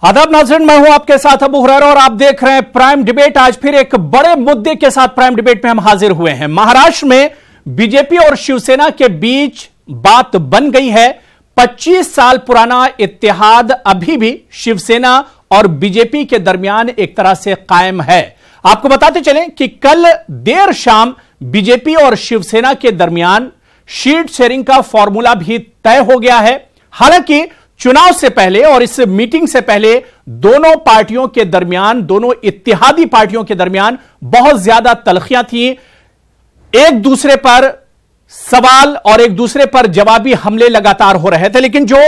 आदाब नाज़रीन, मैं हूं आपके साथ अबू हुरैरा और आप देख रहे हैं प्राइम डिबेट। आज फिर एक बड़े मुद्दे के साथ प्राइम डिबेट में हम हाजिर हुए हैं। महाराष्ट्र में बीजेपी और शिवसेना के बीच बात बन गई है। 25 साल पुराना इत्तेहाद अभी भी शिवसेना और बीजेपी के दरमियान एक तरह से कायम है। आपको बताते चलें कि कल देर शाम बीजेपी और शिवसेना के दरमियान सीट शेयरिंग का फॉर्मूला भी तय हो गया है। हालांकि चुनाव से पहले और इस मीटिंग से पहले दोनों पार्टियों के दरमियान, दोनों इत्तेहादी पार्टियों के दरमियान बहुत ज्यादा तलखियां थी। एक दूसरे पर सवाल और एक दूसरे पर जवाबी हमले लगातार हो रहे थे। लेकिन जो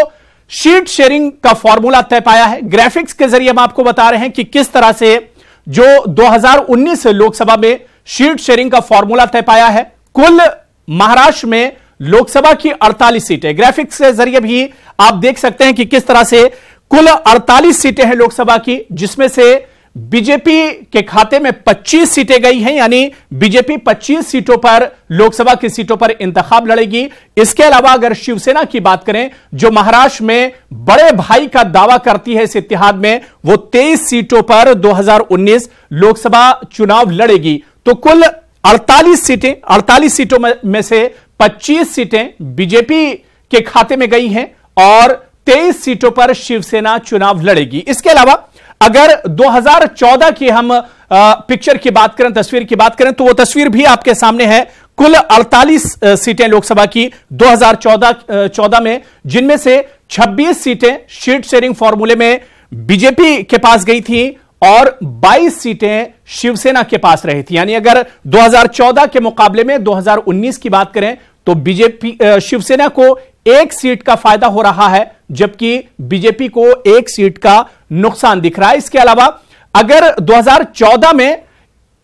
सीट शेयरिंग का फॉर्मूला तय पाया है, ग्राफिक्स के जरिए हम आपको बता रहे हैं कि किस तरह से जो 2019 लोकसभा में सीट शेयरिंग का फॉर्मूला तय पाया है। कुल महाराष्ट्र में लोकसभा की 48 सीटें, ग्राफिक्स के जरिए भी आप देख सकते हैं कि किस तरह से कुल 48 सीटें हैं लोकसभा की, जिसमें से बीजेपी के खाते में 25 सीटें गई हैं, यानी बीजेपी 25 सीटों पर, लोकसभा की सीटों पर इंतखाब लड़ेगी। इसके अलावा अगर शिवसेना की बात करें, जो महाराष्ट्र में बड़े भाई का दावा करती है इस इत्तेहाद में, वो 23 सीटों पर 2019 लोकसभा चुनाव लड़ेगी। तो कुल 48 सीटें, 48 सीटों में से 25 सीटें बीजेपी के खाते में गई हैं और 23 सीटों पर शिवसेना चुनाव लड़ेगी। इसके अलावा अगर 2014 की हम पिक्चर की बात करें, तस्वीर की बात करें, तो वो तस्वीर भी आपके सामने है। कुल 48 सीटें लोकसभा की 2014 में, जिनमें से 26 सीटें सीट शेयरिंग फॉर्मूले में बीजेपी के पास गई थी और 22 सीटें शिवसेना के पास रही थी। यानी अगर 2014 के मुकाबले में 2019 की बात करें तो बीजेपी, शिवसेना को एक सीट का फायदा हो रहा है, जबकि बीजेपी को एक सीट का नुकसान दिख रहा है। इसके अलावा अगर 2014 में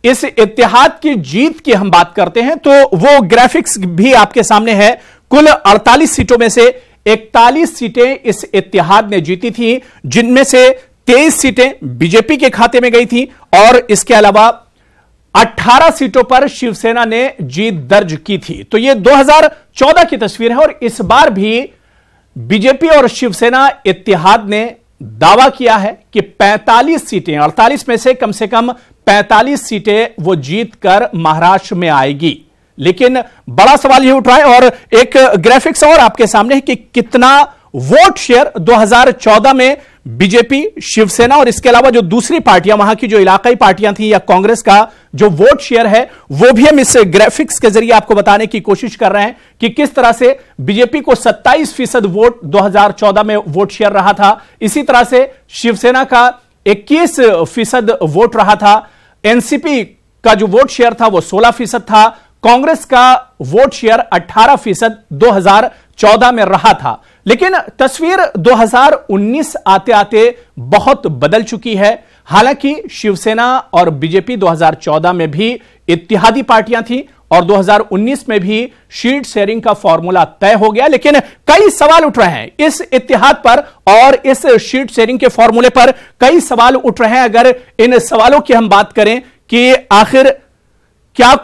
इस इत्तेहाद की जीत की हम बात करते हैं तो वो ग्राफिक्स भी आपके सामने है। कुल 48 सीटों में से 41 सीटें इस इत्तेहाद ने जीती थी, जिनमें से 23 सीटें बीजेपी के खाते में गई थी और इसके अलावा 18 सीटों पर शिवसेना ने जीत दर्ज की थी। तो यह 2014 की तस्वीर है और इस बार भी बीजेपी और शिवसेना इत्तेहाद ने दावा किया है कि 45 सीटें, 48 में से कम 45 सीटें वो जीत कर महाराष्ट्र में आएगी। लेकिन बड़ा सवाल यह उठ रहा है और एक ग्राफिक्स और आपके सामने है कि कितना वोट शेयर 2014 में बीजेपी, शिवसेना और इसके अलावा जो दूसरी पार्टियां, वहां की जो इलाकाई पार्टियां थी या कांग्रेस का जो वोट शेयर है, वो भी हम इस ग्राफिक्स के जरिए आपको बताने की कोशिश कर रहे हैं कि किस तरह से बीजेपी को 27% वोट 2014 में वोट शेयर रहा था। इसी तरह से शिवसेना का 21% वोट रहा था। एनसीपी का जो वोट शेयर था वो 16% था। कांग्रेस का वोट शेयर 18% 2014 में रहा था। लेकिन तस्वीर 2019 आते आते बहुत बदल चुकी है। हालांकि शिवसेना और बीजेपी 2014 में भी इत्तेहादी पार्टियां थी और 2019 में भी सीट शेयरिंग का फॉर्मूला तय हो गया। लेकिन कई सवाल उठ रहे हैं इस इत्तेहाद पर और इस सीट शेयरिंग के फॉर्मूले पर कई सवाल उठ रहे हैं। अगर इन सवालों की हम बात करें कि आखिर क्या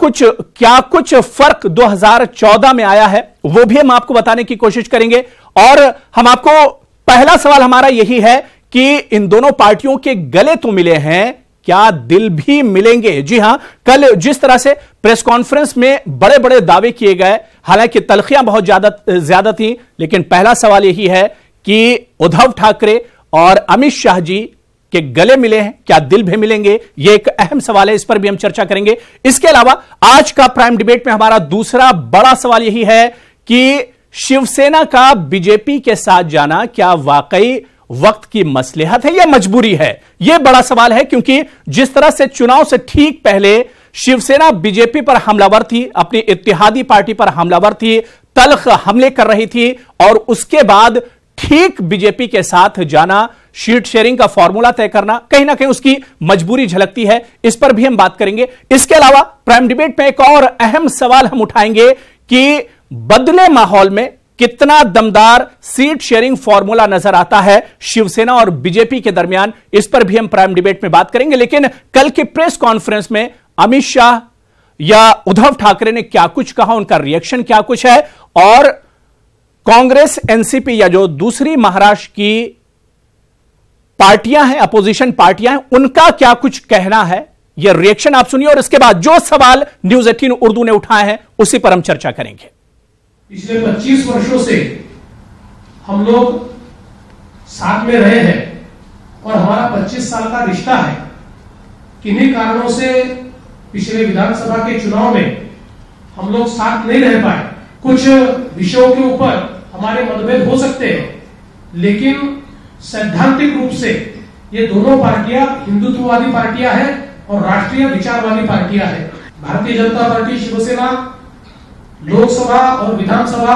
कुछ फर्क 2014 में आया है, वो भी हम आपको बताने की कोशिश करेंगे। और हम आपको, पहला सवाल हमारा यही है कि इन दोनों पार्टियों के गले तो मिले हैं, क्या दिल भी मिलेंगे? जी हां, कल जिस तरह से प्रेस कॉन्फ्रेंस में बड़े बड़े दावे किए गए, हालांकि तलखियां बहुत ज्यादा थी, लेकिन पहला सवाल यही है कि उद्धव ठाकरे और अमित शाह जी के गले मिले हैं, क्या दिल भी मिलेंगे? यह एक अहम सवाल है, इस पर भी हम चर्चा करेंगे। इसके अलावा आज का प्राइम डिबेट में हमारा दूसरा बड़ा सवाल यही है कि शिवसेना का बीजेपी के साथ जाना क्या वाकई वक्त की मसलहत है या मजबूरी है? यह बड़ा सवाल है, क्योंकि जिस तरह से चुनाव से ठीक पहले शिवसेना बीजेपी पर हमलावर थी, अपनी इत्तेहादी पार्टी पर हमलावर थी, तल्ख हमले कर रही थी और उसके बाद ठीक बीजेपी के साथ जाना, सीट शेयरिंग का फॉर्मूला तय करना, कहीं ना कहीं उसकी मजबूरी झलकती है। इस पर भी हम बात करेंगे। इसके अलावा प्राइम डिबेट में एक और अहम सवाल हम उठाएंगे कि बदले माहौल में कितना दमदार सीट शेयरिंग फॉर्मूला नजर आता है शिवसेना और बीजेपी के दरमियान। इस पर भी हम प्राइम डिबेट में बात करेंगे। लेकिन कल की प्रेस कॉन्फ्रेंस में अमित शाह या उद्धव ठाकरे ने क्या कुछ कहा, उनका रिएक्शन क्या कुछ है, और कांग्रेस, एनसीपी या जो दूसरी महाराष्ट्र की पार्टियां हैं, अपोजिशन पार्टियां हैं, उनका क्या कुछ कहना है, यह रिएक्शन आप सुनिए और इसके बाद जो सवाल न्यूज 18 उर्दू ने उठाए हैं उसी पर हम चर्चा करेंगे। पिछले 25 वर्षों से हम लोग साथ में रहे हैं और हमारा 25 साल का रिश्ता है। किन्हीं कारणों से पिछले विधानसभा के चुनाव में हम लोग साथ नहीं रह पाए। कुछ विषयों के ऊपर हमारे मतभेद हो सकते हैं, लेकिन सैद्धांतिक रूप से ये दोनों पार्टियां हिंदुत्ववादी पार्टियां हैं और राष्ट्रीय विचार वाली पार्टियां हैं। भारतीय जनता पार्टी शिवसेना लोकसभा और विधानसभा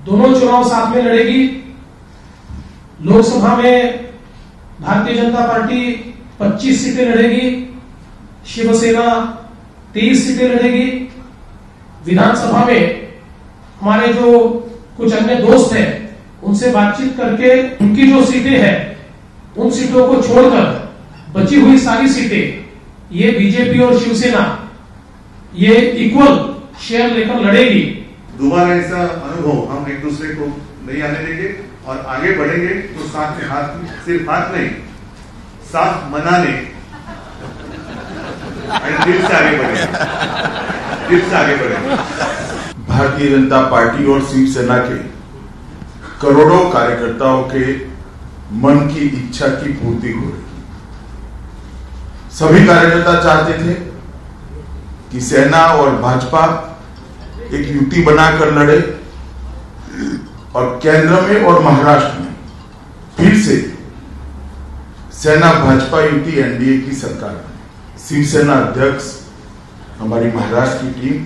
दोनों चुनाव साथ में लड़ेगी। लोकसभा में भारतीय जनता पार्टी 25 सीटें लड़ेगी, शिवसेना 23 सीटें लड़ेगी। विधानसभा में हमारे जो कुछ अन्य दोस्त हैं उनसे बातचीत करके उनकी जो सीटें हैं उन सीटों को छोड़कर बची हुई सारी सीटें ये बीजेपी और शिवसेना ये इक्वल शेयर लेकर लड़ेगी। दोबारा ऐसा अनुभव हम एक दूसरे को नहीं आने देंगे और आगे बढ़ेंगे तो साथ में हाथ, सिर्फ हाथ नहीं, साथ मनाने दिल से आगे बढ़ेंगे, दिल से आगे बढ़ेंगे। भारतीय जनता पार्टी और शिवसेना के करोड़ों कार्यकर्ताओं के मन की इच्छा की पूर्ति हो रही। सभी कार्यकर्ता चाहते थे कि सेना और भाजपा एक युति बनाकर लड़े और केंद्र में और महाराष्ट्र में फिर से सेना भाजपा युति एनडीए की सरकार बने। शिवसेना अध्यक्ष हमारी महाराष्ट्र की टीम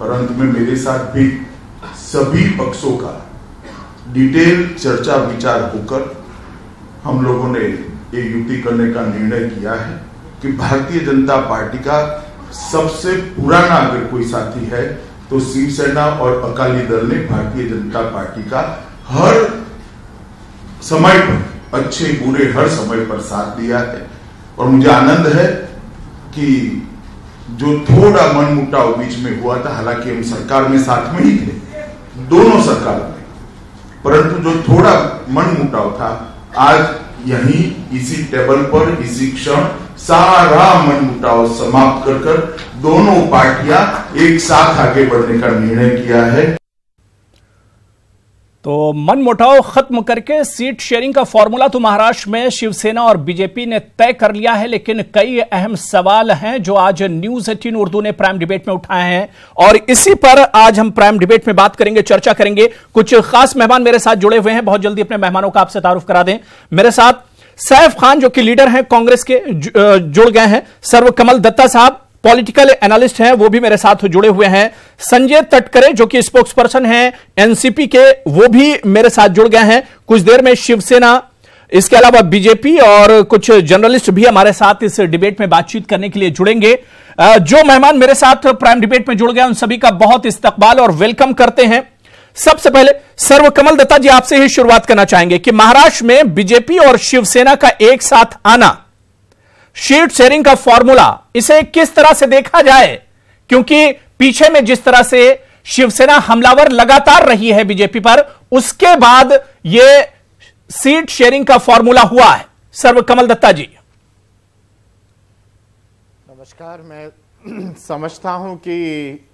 और अंत में मेरे साथ भी सभी पक्षों का डिटेल चर्चा विचार होकर हम लोगों ने ये युति करने का निर्णय किया है कि भारतीय जनता पार्टी का सबसे पुराना अगर कोई साथी है तो शिवसेना और अकाली दल ने भारतीय जनता पार्टी का हर समय पर, अच्छे बुरे हर समय पर साथ दिया है। और मुझे आनंद है कि जो थोड़ा मनमुटाव बीच में हुआ था, हालांकि हम सरकार में साथ में ही थे, दोनों सरकारों में, परंतु जो थोड़ा मनमुटाव था आज यहीं इसी टेबल पर इसी क्षण सारा मनमुटाव समाप्त कर दोनों पार्टियां एक साथ आगे बढ़ने का निर्णय किया है। तो मनमुटाव खत्म करके सीट शेयरिंग का फॉर्मूला तो महाराष्ट्र में शिवसेना और बीजेपी ने तय कर लिया है, लेकिन कई अहम सवाल हैं जो आज न्यूज 18 उर्दू ने प्राइम डिबेट में उठाए हैं और इसी पर आज हम प्राइम डिबेट में बात करेंगे, चर्चा करेंगे। कुछ खास मेहमान मेरे साथ जुड़े हुए हैं, बहुत जल्दी अपने मेहमानों का आपसे तारुफ करा दें। मेरे साथ सैफ खान जो कि लीडर हैं कांग्रेस के, जुड़ गए हैं। सर्वकमल दत्ता साहब पॉलिटिकल एनालिस्ट हैं, वो भी मेरे साथ जुड़े हुए हैं। संजय तटकरे जो कि स्पोक्स पर्सन हैं एनसीपी के, वो भी मेरे साथ जुड़ गए हैं। कुछ देर में शिवसेना, इसके अलावा बीजेपी और कुछ जर्नलिस्ट भी हमारे साथ इस डिबेट में बातचीत करने के लिए जुड़ेंगे। जो मेहमान मेरे साथ प्राइम डिबेट में जुड़ गए उन सभी का बहुत इस्तकबाल और वेलकम करते हैं। सबसे पहले सर्वकमल दत्ता जी, आपसे ही शुरुआत करना चाहेंगे कि महाराष्ट्र में बीजेपी और शिवसेना का एक साथ आना, सीट शेयरिंग का फॉर्मूला, इसे किस तरह से देखा जाए? क्योंकि पीछे में जिस तरह से शिवसेना हमलावर लगातार रही है बीजेपी पर, उसके बाद यह सीट शेयरिंग का फॉर्मूला हुआ है। सर्वकमल दत्ता जी नमस्कार। मैं समझता हूं कि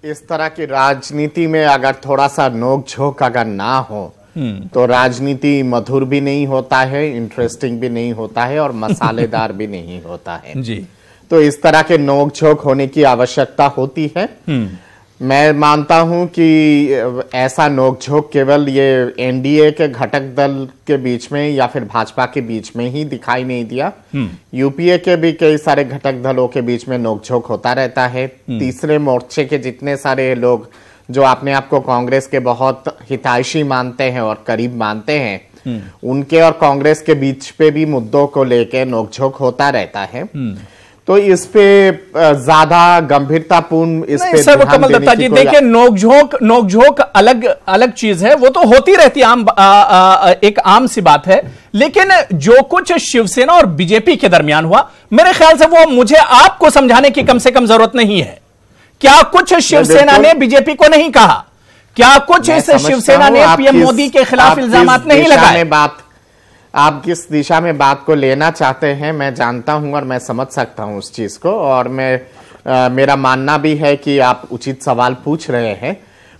इस तरह की राजनीति में अगर थोड़ा सा नोक झोंक अगर ना हो तो राजनीति मधुर भी नहीं होता है, इंटरेस्टिंग भी नहीं होता है और मसालेदार भी नहीं होता है जी। तो इस तरह के नोक झोंक होने की आवश्यकता होती है। मैं मानता हूं कि ऐसा नोक झोंक केवल ये एनडीए के घटक दल के बीच में या फिर भाजपा के बीच में ही दिखाई नहीं दिया। यूपीए के भी कई सारे घटक दलों के बीच में नोक झोंक होता रहता है। तीसरे मोर्चे के जितने सारे लोग जो अपने आप को कांग्रेस के बहुत हितैषी मानते हैं और करीब मानते हैं, उनके और कांग्रेस के बीच पे भी मुद्दों को लेकर नोकझोंक होता रहता है। तो इस पे ज्यादा गंभीरतापूर्ण इस पे सर्वकमल दत्ता जी देखिए, नोकझोंक अलग अलग चीज है, वो तो होती रहती है, एक आम सी बात है। लेकिन जो कुछ शिवसेना और बीजेपी के दरमियान हुआ, मेरे ख्याल से वो मुझे आपको समझाने की कम से कम जरूरत नहीं है। क्या कुछ शिवसेना ने बीजेपी को नहीं कहा? क्या कुछ इस शिवसेना ने पीएम मोदी के खिलाफ इल्जामात नहीं लगाए? आप किस दिशा में बात को लेना चाहते हैं मैं जानता हूं और मैं समझ सकता हूं उस चीज को, और मेरा मानना भी है कि आप उचित सवाल पूछ रहे हैं।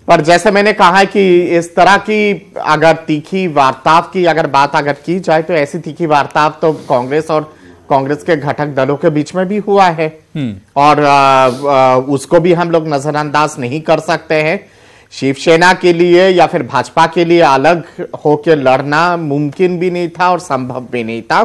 पर जैसे मैंने कहा है कि इस तरह की अगर तीखी वार्ताव की अगर बात की जाए तो ऐसी तीखी वार्ताव तो कांग्रेस और कांग्रेस के घटक दलों के बीच में भी हुआ है, और उसको भी हम लोग नजरअंदाज नहीं कर सकते हैं। शिवसेना के लिए या फिर भाजपा के लिए अलग होकर लड़ना मुमकिन भी नहीं था और संभव भी नहीं था।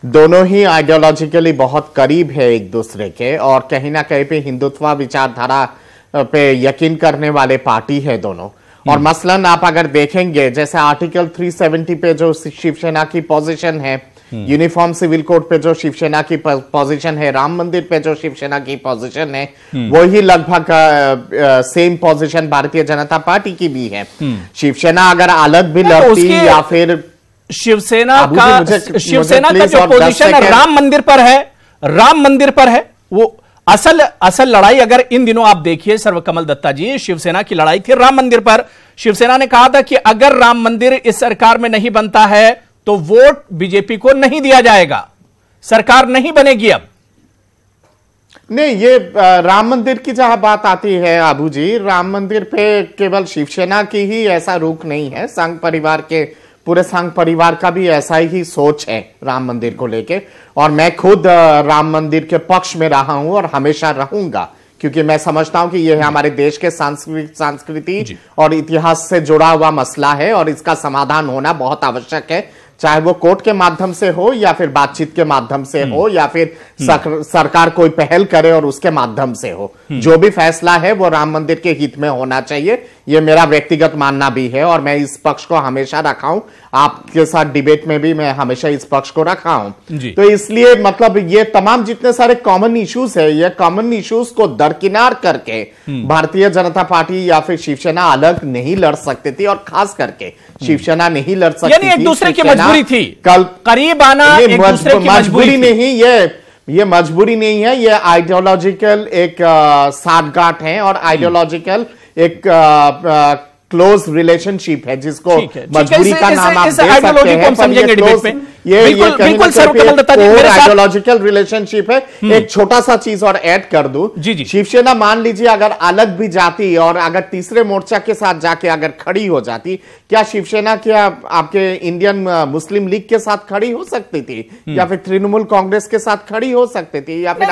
दोनों ही आइडियोलॉजिकली बहुत करीब है एक दूसरे के, और कहीं ना कहीं पे हिंदुत्व विचारधारा पे यकीन करने वाले पार्टी है दोनों। और मसलन आप अगर देखेंगे जैसे आर्टिकल 370 पे जो शिवसेना की पोजीशन है, यूनिफॉर्म सिविल कोड पे जो शिवसेना की पोजीशन है, राम मंदिर पे जो शिवसेना की पोजीशन है, वही लगभग same position Bharatiya Janata party की भी है। शिवसेना अगर अलग भी लड़ती या फिर शिवसेना का जो पोजीशन राम मंदिर पर है, राम मंदिर पर है, वो असल लड़ाई अगर इन दिनों आप देखिए सर्वकमल दत्ता जी, शिवसेना की लड़ाई थी राम मंदिर पर। शिवसेना ने कहा था कि अगर राम मंदिर इस सरकार में नहीं बनता है तो वोट बीजेपी को नहीं दिया जाएगा, सरकार नहीं बनेगी। अब नहीं, ये राम मंदिर की जहां बात आती है आबू जी, राम मंदिर पे केवल शिवसेना की ही ऐसा रुख नहीं है, संघ परिवार के पूरे संघ परिवार का भी ऐसा ही सोच है राम मंदिर को लेके। और मैं खुद राम मंदिर के पक्ष में रहा हूं और हमेशा रहूंगा, क्योंकि मैं समझता हूं कि यह हमारे देश के संस्कृति और इतिहास से जुड़ा हुआ मसला है और इसका समाधान होना बहुत आवश्यक है, चाहे वो कोर्ट के माध्यम से हो या फिर बातचीत के माध्यम से हो या फिर सरकार कोई पहल करे और उसके माध्यम से हो। जो भी फैसला है वो राम मंदिर के हित में होना चाहिए, ये मेरा व्यक्तिगत मानना भी है और मैं इस पक्ष को हमेशा रखा हूं। आपके साथ डिबेट में भी मैं हमेशा इस पक्ष को रखा हूं। तो इसलिए मतलब ये तमाम जितने सारे कॉमन इश्यूज है, ये कॉमन इश्यूज को दरकिनार करके भारतीय जनता पार्टी या फिर शिवसेना अलग नहीं लड़ सकती थी, और खास करके शिवसेना नहीं लड़ सकती थी। एक दूसरे की मजबूरी थी, कल करीब आना एक दूसरे की मजबूरी नहीं, ये मजबूरी नहीं है, ये आइडियोलॉजिकल एक साठगांठ है और आइडियोलॉजिकल एक क्लोज रिलेशनशिप है, जिसको मजबूरी का नाम आप दे सकते हैं। ये बिल्कुल सर्वकमल दत्ता जी मेरे साथ आइडियोलॉजिकल रिलेशनशिप है। एक छोटा सा चीज और ऐड कर दूं, शिवसेना मान लीजिए अगर अलग भी जाती और अगर तीसरे मोर्चा के साथ जाके अगर खड़ी हो जाती, क्या शिवसेना क्या आपके इंडियन मुस्लिम लीग के साथ खड़ी हो सकती थी या फिर तृणमूल कांग्रेस के साथ खड़ी हो सकती थी या फिर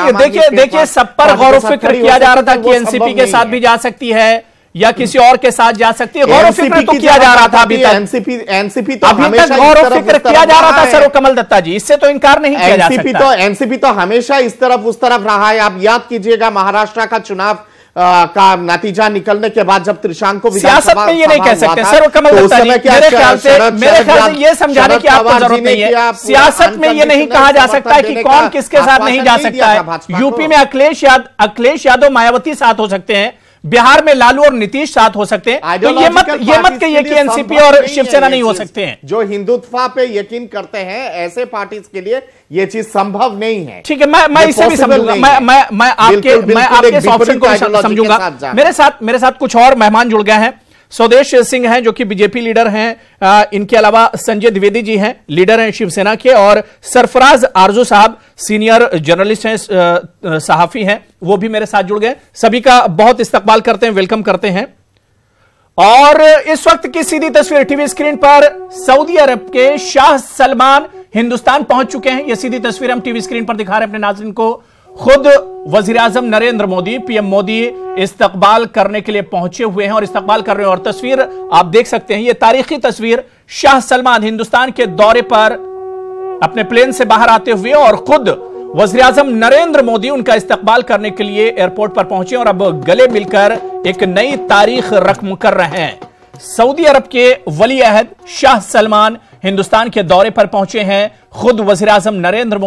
देखिए सब पर गौर फिक्र किया जा रहा था कि एनसीपी के साथ भी जा सकती है या किसी और के साथ जा सकती है। गौर फिक्र तो किया जा रहा था अभी तक, एनसीपी तो अभी तक गौर फिक्र किया जा रहा था सर्वकमल दत्ता जी, इससे तो इनकार नहीं किया जा सकता। एनसीपी तो हमेशा इस तरफ उस तरफ रहा है। आप याद कीजिएगा महाराष्ट्र का चुनाव का नतीजा निकलने के बाद जब त्रिशांक को सियासत में ये नहीं कह सकते सर्वकमल दत्ता जी, मेरे ख्याल से ये समझाने की आपको जरूरत नहीं है। सियासत में ये नहीं कहा जा सकता है कि कौन किसके साथ नहीं जा सकता है। यूपी में अखिलेश यादव मायावती साथ हो सकते हैं, बिहार में लालू और नीतीश साथ हो सकते हैं, तो ये मत कहिए कि एनसीपी और शिवसेना नहीं हो सकते हैं। जो हिंदुत्व पे यकीन करते हैं ऐसे पार्टीज के लिए ये चीज संभव नहीं है। ठीक है, मैं इसे भी समझूंगा, मैं आपके इस ऑप्शन को समझूंगा। मेरे साथ कुछ और मेहमान जुड़ गए हैं। स्वदेश सिंह हैं जो कि बीजेपी लीडर हैं, इनके अलावा संजय द्विवेदी जी हैं, लीडर हैं शिवसेना के, और सरफराज आरजू साहब सीनियर जर्नलिस्ट हैं, सहाफी हैं, वो भी मेरे साथ जुड़ गए। सभी का बहुत इस्तकबाल करते हैं, वेलकम करते हैं। और इस वक्त की सीधी तस्वीर टीवी स्क्रीन पर सऊदी अरब के शाह सलमान हिंदुस्तान पहुंच चुके हैं। यह सीधी तस्वीर हम टीवी स्क्रीन पर दिखा रहे हैं अपने नाज़रीन को। खुद वजीर आजम नरेंद्र मोदी, पीएम मोदी इस्तकबाल करने के लिए पहुंचे हुए हैं और इस्तकबाल कर रहे हैं। और तस्वीर आप देख सकते हैं, यह तारीखी तस्वीर, शाह सलमान हिंदुस्तान के दौरे पर अपने प्लेन से बाहर आते हुए और खुद वजीर आजम नरेंद्र मोदी उनका इस्तकबाल करने के लिए एयरपोर्ट पर पहुंचे और अब गले मिलकर एक नई तारीख रकम कर रहे हैं। सऊदी अरब के वली अहद शाह सलमान हिंदुस्तान के दौरे पर पहुंचे हैं। खुद वजीर आजम नरेंद्र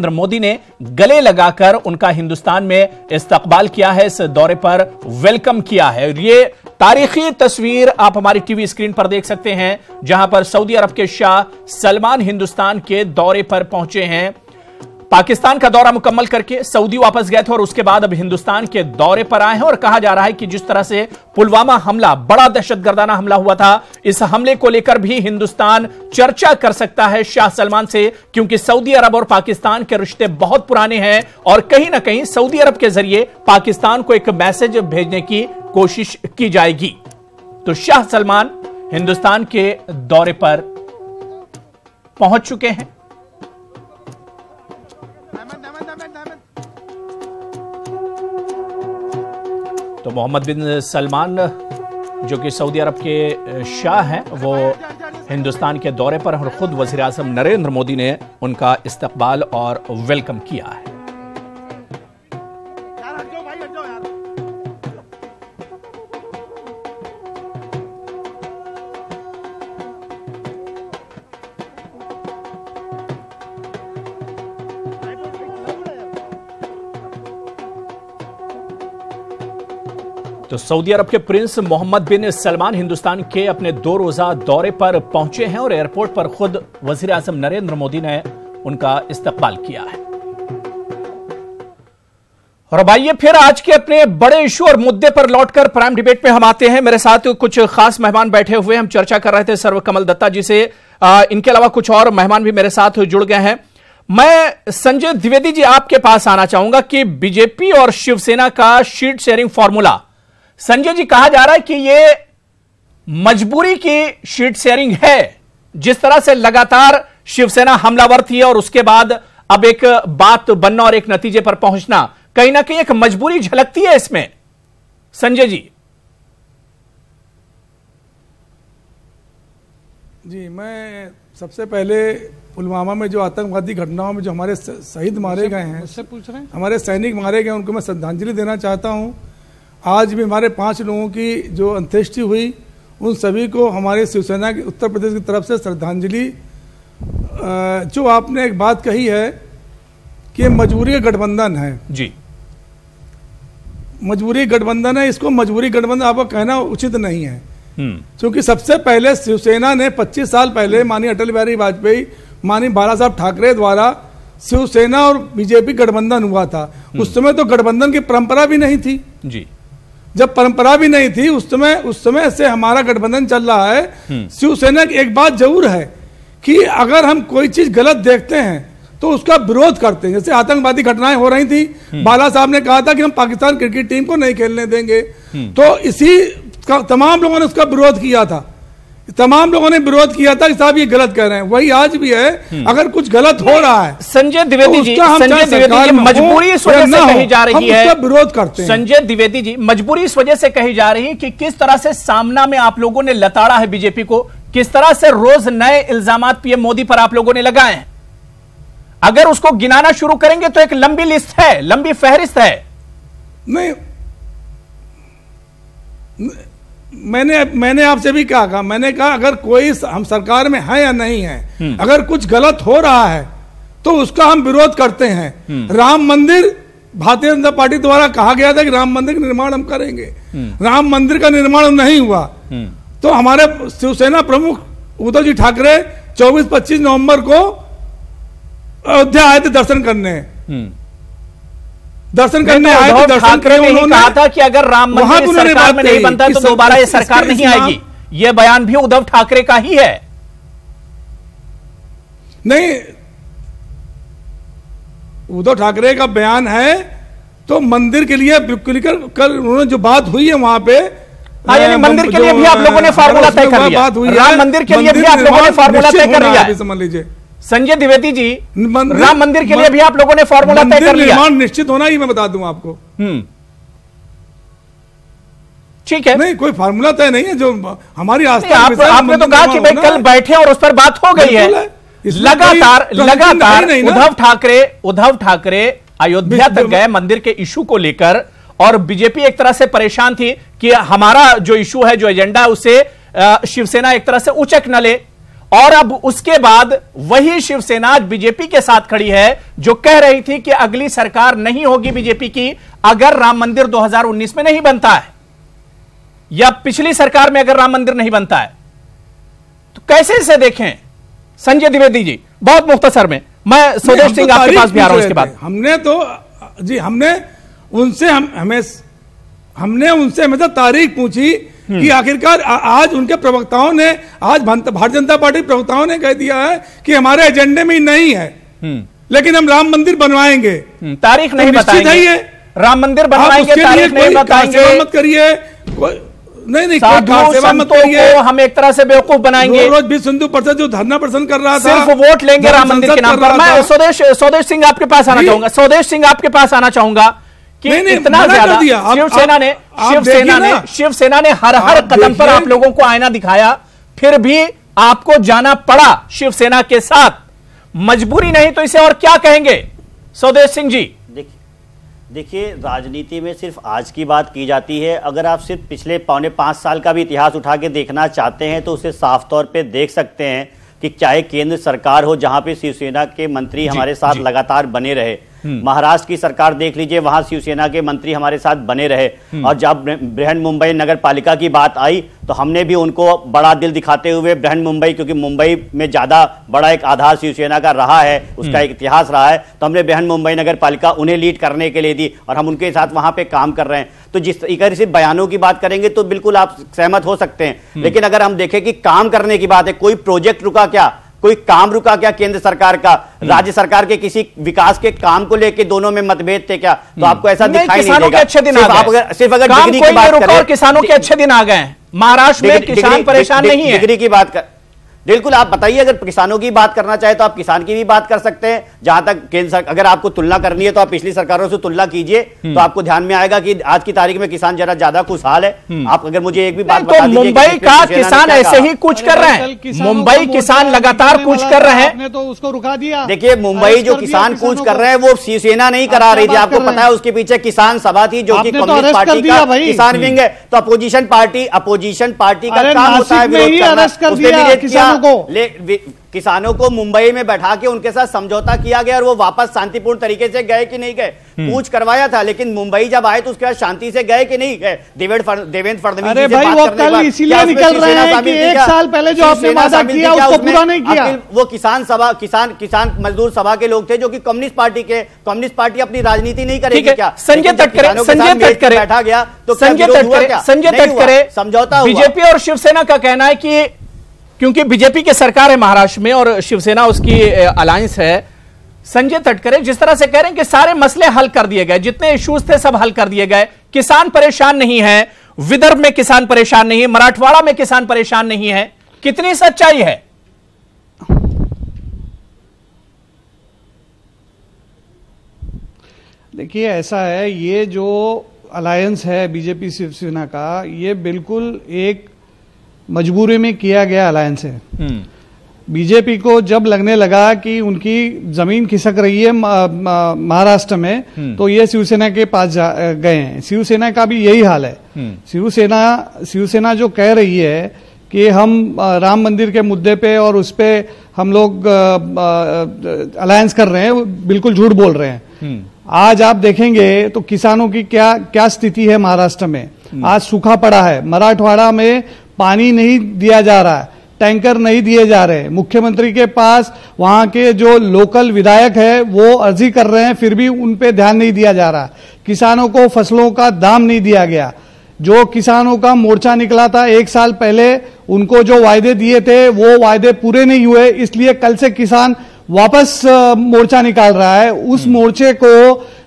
मोदी ने गले लगाकर उनका हिंदुस्तान में इस्तकबाल किया है, इस दौरे पर वेलकम किया है। ये तारीखी तस्वीर आप हमारी टीवी स्क्रीन पर देख सकते हैं, जहां पर सऊदी अरब के शाह सलमान हिंदुस्तान के दौरे पर पहुंचे हैं। पाकिस्तान का दौरा मुकम्मल करके सऊदी वापस गए थे और उसके बाद अब हिंदुस्तान के दौरे पर आए हैं। और कहा जा रहा है कि जिस तरह से पुलवामा हमला, बड़ा दहशतगर्दाना हमला हुआ था, इस हमले को लेकर भी हिंदुस्तान चर्चा कर सकता है शाह सलमान से, क्योंकि सऊदी अरब और पाकिस्तान के रिश्ते बहुत पुराने हैं और कहीं ना कहीं सऊदी अरब के जरिए पाकिस्तान को एक मैसेज भेजने की कोशिश की जाएगी। तो शाह सलमान हिंदुस्तान के दौरे पर पहुंच चुके हैं। तो मोहम्मद बिन सलमान जो कि सऊदी अरब के शाह हैं, वो हिंदुस्तान के दौरे पर और खुद वज़ीर आज़म नरेंद्र मोदी ने उनका इस्तकबाल और वेलकम किया है। तो सऊदी अरब के प्रिंस मोहम्मद बिन सलमान हिंदुस्तान के अपने 2 रोजा दौरे पर पहुंचे हैं और एयरपोर्ट पर खुद वज़ीर आज़म नरेंद्र मोदी ने उनका इस्तकबाल किया है। और अब आइए फिर आज के अपने बड़े इशू और मुद्दे पर लौटकर प्राइम डिबेट में हम आते हैं। मेरे साथ कुछ खास मेहमान बैठे हुए, हम चर्चा कर रहे थे सर्वकमल दत्ता जी से, इनके अलावा कुछ और मेहमान भी मेरे साथ जुड़ गए हैं। मैं संजय द्विवेदी जी आपके पास आना चाहूंगा कि बीजेपी और शिवसेना का seat sharing formula, Sanjay ji कहा जा रहा है कि यह मजबूरी की सीट शेयरिंग है। जिस तरह से लगातार शिवसेना हमलावर थी और उसके बाद अब एक बात बनना और एक नतीजे पर पहुंचना, कहीं ना कहीं एक मजबूरी झलकती है इसमें। संजय जी। जी, मैं सबसे पहले पुलवामा में जो आतंकवादी घटनाओं में जो हमारे शहीद मारे गए हैं, हमारे सैनिक मारे गए, उनको मैं श्रद्धांजलि देना चाहता हूं। आज भी हमारे 5 लोगों की जो अंत्येष्टि हुई, उन सभी को हमारे शिवसेना की उत्तर प्रदेश की तरफ से श्रद्धांजलि। जो आपने एक बात कही है कि मजबूरी गठबंधन है, जी मजबूरी गठबंधन है, इसको मजबूरी गठबंधन आपको कहना उचित नहीं है। क्योंकि सबसे पहले शिवसेना ने 25 साल पहले माननीय अटल बिहारी वाजपेयी, माननीय बाला साहब ठाकरे द्वारा शिवसेना और बीजेपी गठबंधन हुआ था। उस समय तो गठबंधन की परंपरा भी नहीं थी जी। जब परंपरा भी नहीं थी उस समय से हमारा गठबंधन चल रहा है। शिवसेना की एक बात जरूर है कि अगर हम कोई चीज गलत देखते हैं तो उसका विरोध करते हैं। जैसे आतंकवादी घटनाएं हो रही थी, बाला साहब ने कहा था कि हम पाकिस्तान क्रिकेट टीम को नहीं खेलने देंगे, तो इसी का तमाम लोगों ने उसका विरोध किया था। तमाम लोगों ने विरोध किया था कि साहब ये गलत कह रहे हैं। वही आज भी है, अगर कुछ गलत हो रहा है संजय द्विवेदी जी, संजय द्विवेदी जी, मजबूरी इस वजह से कही जा रही है, विरोध करते हैं। संजय द्विवेदी जी, मजबूरी इस वजह से कही जा रही है कि किस तरह से सामना में आप लोगों ने लताड़ा है बीजेपी को, किस तरह से रोज नए इल्जामात पीएम मोदी पर आप लोगों ने लगाए हैं। अगर उसको गिनाना शुरू करेंगे तो एक लंबी लिस्ट है, लंबी फहरिस्त है। नहीं, मैंने आपसे भी कहा, मैंने कहा अगर कोई हम सरकार में है या नहीं है, अगर कुछ गलत हो रहा है तो उसका हम विरोध करते हैं। राम मंदिर, भारतीय जनता पार्टी द्वारा कहा गया था कि राम मंदिर का निर्माण हम करेंगे, राम मंदिर का निर्माण नहीं हुआ। तो हमारे शिवसेना प्रमुख उद्धव जी ठाकरे 24-25 नवंबर को अयोध्या आए थे दर्शन करने, आए थे। ठाकरे ने ही कहा था कि अगर राम मंदिर सरकार में नहीं बनता तो दोबारा ये सरकार नहीं आएगी। ये बयान भी उद्धव ठाकरे का ही है। नहीं, उद्धव ठाकरे का बयान है तो मंदिर के लिए कल उन्होंने जो बात हुई है वहां पे, यानी मंदिर के लिए भी आप लोगों ने फार्मूला तय कर लिया। राम मंदिर के लिए भी आप लोगों ने फार्मूला तय कर लिया, समझ लीजिए संजय द्विवेदी जी। राम मंदिर के लिए भी आप लोगों ने फार्मूला तय कर लिया। निर्माण निश्चित होना ही मैं बता दूं आपको। ठीक है, नहीं कोई फार्मूला तय नहीं है जो हमारी आस्था। आपने तो कहा कि भाई कल बैठे और उस पर बात हो गई है। लगातार उद्धव ठाकरे अयोध्या तक गए मंदिर के इशू को लेकर, और बीजेपी एक तरह से परेशान थी कि हमारा जो इशू है, जो एजेंडा है, उसे शिवसेना एक तरह से उचक न ले। और अब उसके बाद वही शिवसेना आज बीजेपी के साथ खड़ी है, जो कह रही थी कि अगली सरकार नहीं होगी बीजेपी की अगर राम मंदिर 2019 में नहीं बनता है, या पिछली सरकार में अगर राम मंदिर नहीं बनता है। तो कैसे इसे देखें संजय द्विवेदी जी, बहुत मुख्तसर में। मैं स्वदेश सिंह आपके पास भी आ रहा हूं इसके बाद। हमने तो जी हमने उनसे हमने उनसे मतलब तारीख पूछी कि आखिरकार आज उनके प्रवक्ताओं ने, आज भारतीय जनता पार्टी प्रवक्ताओं ने कह दिया है कि हमारे एजेंडे में नहीं है, लेकिन हम राम मंदिर बनवाएंगे। तारीख नहीं बताएंगे, राम मंदिर बनवाएंगे, तारीख नहीं बताएंगे। मत करिए, नहीं सेवा मत करिए, हम एक तरह से बेवकूफ बनाएंगे। रोज भी सिंधु परिषद जो धरना प्रदर्शन कर रहा था, सिर्फ वोट लेंगे राम मंदिर के नाम पर। मैं स्वदेश सिंह आपके पास आना चाहूंगा, स्वदेश सिंह आपके पास आना चाहूंगा कि इतना ज्यादा शिवसेना ने हर कदम पर आप लोगों को आईना दिखाया, फिर भी आपको जाना पड़ा शिवसेना के साथ। मजबूरी नहीं तो इसे और क्या कहेंगे स्वदेश सिंह जी? देखिए, राजनीति में सिर्फ आज की बात की जाती है। अगर आप सिर्फ पिछले 4.5 साल का भी इतिहास उठा के देखना चाहते हैं तो उसे साफ तौर पे देख सकते हैं कि चाहे केंद्र सरकार हो जहां पे शिवसेना के मंत्री हमारे साथ लगातार बने रहे, महाराष्ट्र की सरकार देख लीजिए, वहां शिवसेना के मंत्री हमारे साथ बने रहे, और जब बृहन मुंबई नगर पालिका की बात आई तो हमने भी उनको बड़ा दिल दिखाते हुए बृहन मुंबई, क्योंकि मुंबई में ज्यादा बड़ा एक आधार शिवसेना का रहा है, उसका एक इतिहास रहा है, तो हमने बृहन मुंबई नगर पालिका उन्हें लीड करने के लिए दी और हम उनके साथ वहां पे काम कर रहे हैं। तो जिस तरीके से बयानों की बात करेंगे तो बिल्कुल आप सहमत हो सकते हैं, लेकिन अगर हम देखें कि काम करने की बात है, कोई प्रोजेक्ट रुका क्या, कोई काम रुका क्या केंद्र सरकार का, राज्य सरकार के किसी विकास के काम को लेकर दोनों में मतभेद थे क्या? तो आपको ऐसा दिखाई नहीं देगा। अच्छे दिन आ गए, सिर्फ अगर डिग्री की बात करें, किसानों के अच्छे दिन आ गए। महाराष्ट्र में किसान परेशान नहीं है। डिग्री की बात कर, बिल्कुल आप बताइए, अगर किसानों की बात करना चाहे तो आप किसान की भी बात कर सकते हैं। जहां तक केंद्र सरकार, अगर आपको तुलना करनी है तो आप पिछली सरकारों से तुलना कीजिए, तो आपको ध्यान में आएगा कि आज की तारीख में किसान जरा ज्यादा खुशहाल है। आप अगर मुझे एक भी बात बता दीजिए, मुंबई का किसान ऐसे ही कूच कर रहे हैं, मुंबई किसान लगातार कूच कर रहे हैं, तो उसको रुका दिया। देखिए, मुंबई जो किसान कूच कर रहे हैं वो शिवसेना नहीं करा रही थी, आपको पता है, उसके पीछे किसान सभा थी जो कि कम्युनिस्ट पार्टी का किसान विंग है। तो अपोजिशन पार्टी का काम होता है विरोध करना। किसानों को मुंबई में बैठा के उनके साथ समझौता किया गया और वो वापस शांतिपूर्ण तरीके से गए कि नहीं गए, पूछ करवाया था, लेकिन मुंबई जब आए तो उसके बाद शांति से गए कि नहीं गए? देवेंद्र फडणवीस, अरे भाई वो कल इसीलिए निकल रहे हैं कि एक साल पहले जो आपने वादा किया उसको पूरा नहीं किया। वो किसान मजदूर सभा के लोग थे जो कि कम्युनिस्ट पार्टी अपनी राजनीति नहीं करेगी क्या? संजय तटकरे बैठा गया तो संजय तटकरे समझौता, बीजेपी और शिवसेना का कहना है कि क्योंकि बीजेपी की सरकार है महाराष्ट्र में और शिवसेना उसकी अलायंस है, संजय तटकरे जिस तरह से कह रहे हैं कि सारे मसले हल कर दिए गए, जितने इश्यूज थे सब हल कर दिए गए, किसान परेशान नहीं है, विदर्भ में किसान परेशान नहीं है, मराठवाड़ा में किसान परेशान नहीं है, कितनी सच्चाई है? देखिए, ऐसा है, ये जो अलायंस है बीजेपी शिवसेना का, ये बिल्कुल एक मजबूरी में किया गया अलायंस है। बीजेपी को जब लगने लगा कि उनकी जमीन खिसक रही है महाराष्ट्र में, तो ये शिवसेना के पास गए हैं। शिवसेना का भी यही हाल है। शिवसेना जो कह रही है कि हम राम मंदिर के मुद्दे पे और उस पे हम लोग अलायंस कर रहे हैं, वो बिल्कुल झूठ बोल रहे हैं। आज आप देखेंगे तो किसानों की क्या स्थिति है महाराष्ट्र में। आज सूखा पड़ा है, मराठवाड़ा में पानी नहीं दिया जा रहा है, टैंकर नहीं दिए जा रहे। मुख्यमंत्री के पास वहां के जो लोकल विधायक है वो अर्जी कर रहे हैं, फिर भी उन पे ध्यान नहीं दिया जा रहा। किसानों को फसलों का दाम नहीं दिया गया। जो किसानों का मोर्चा निकला था 1 साल पहले, उनको जो वायदे दिए थे वो वायदे पूरे नहीं हुए, इसलिए कल से किसान वापस मोर्चा निकाल रहा है। उस मोर्चे को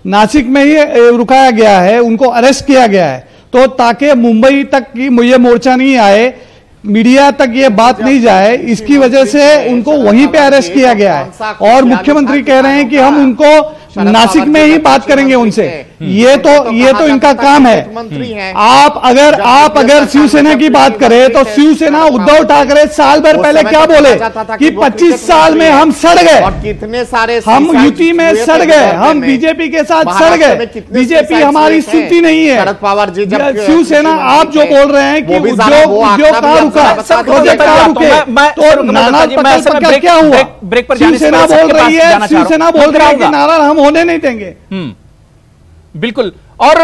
नासिक में ही रुकाया गया है, उनको अरेस्ट किया गया है, तो ताकि मुंबई तक की ये मोर्चा नहीं आए, मीडिया तक ये बात नहीं जाए, इसकी वजह से उनको वहीं पे अरेस्ट किया गया है। और मुख्यमंत्री कह रहे हैं कि हम उनको नासिक में ही बात करेंगे उनसे। ये तो इनका काम है। आप अगर शिवसेना की बात करें तो शिवसेना उद्धव ठाकरे साल भर पहले क्या बोले कि 25 साल में हम सड़ गए, कितने सारे हम युति में सड़ गए, हम बीजेपी के साथ सड़ गए, बीजेपी हमारी सुनती नहीं है। शरद पवार जी, शिवसेना आप जो बोल रहे हैं कि उद्योग का रुका, प्रोजेक्ट का रुके, तो नाना प्रकल्प का क्या हुआ? शिवसेना बोल रही है, शिवसेना बोल रही है कि नारा हम होने नहीं देंगे। बिल्कुल। और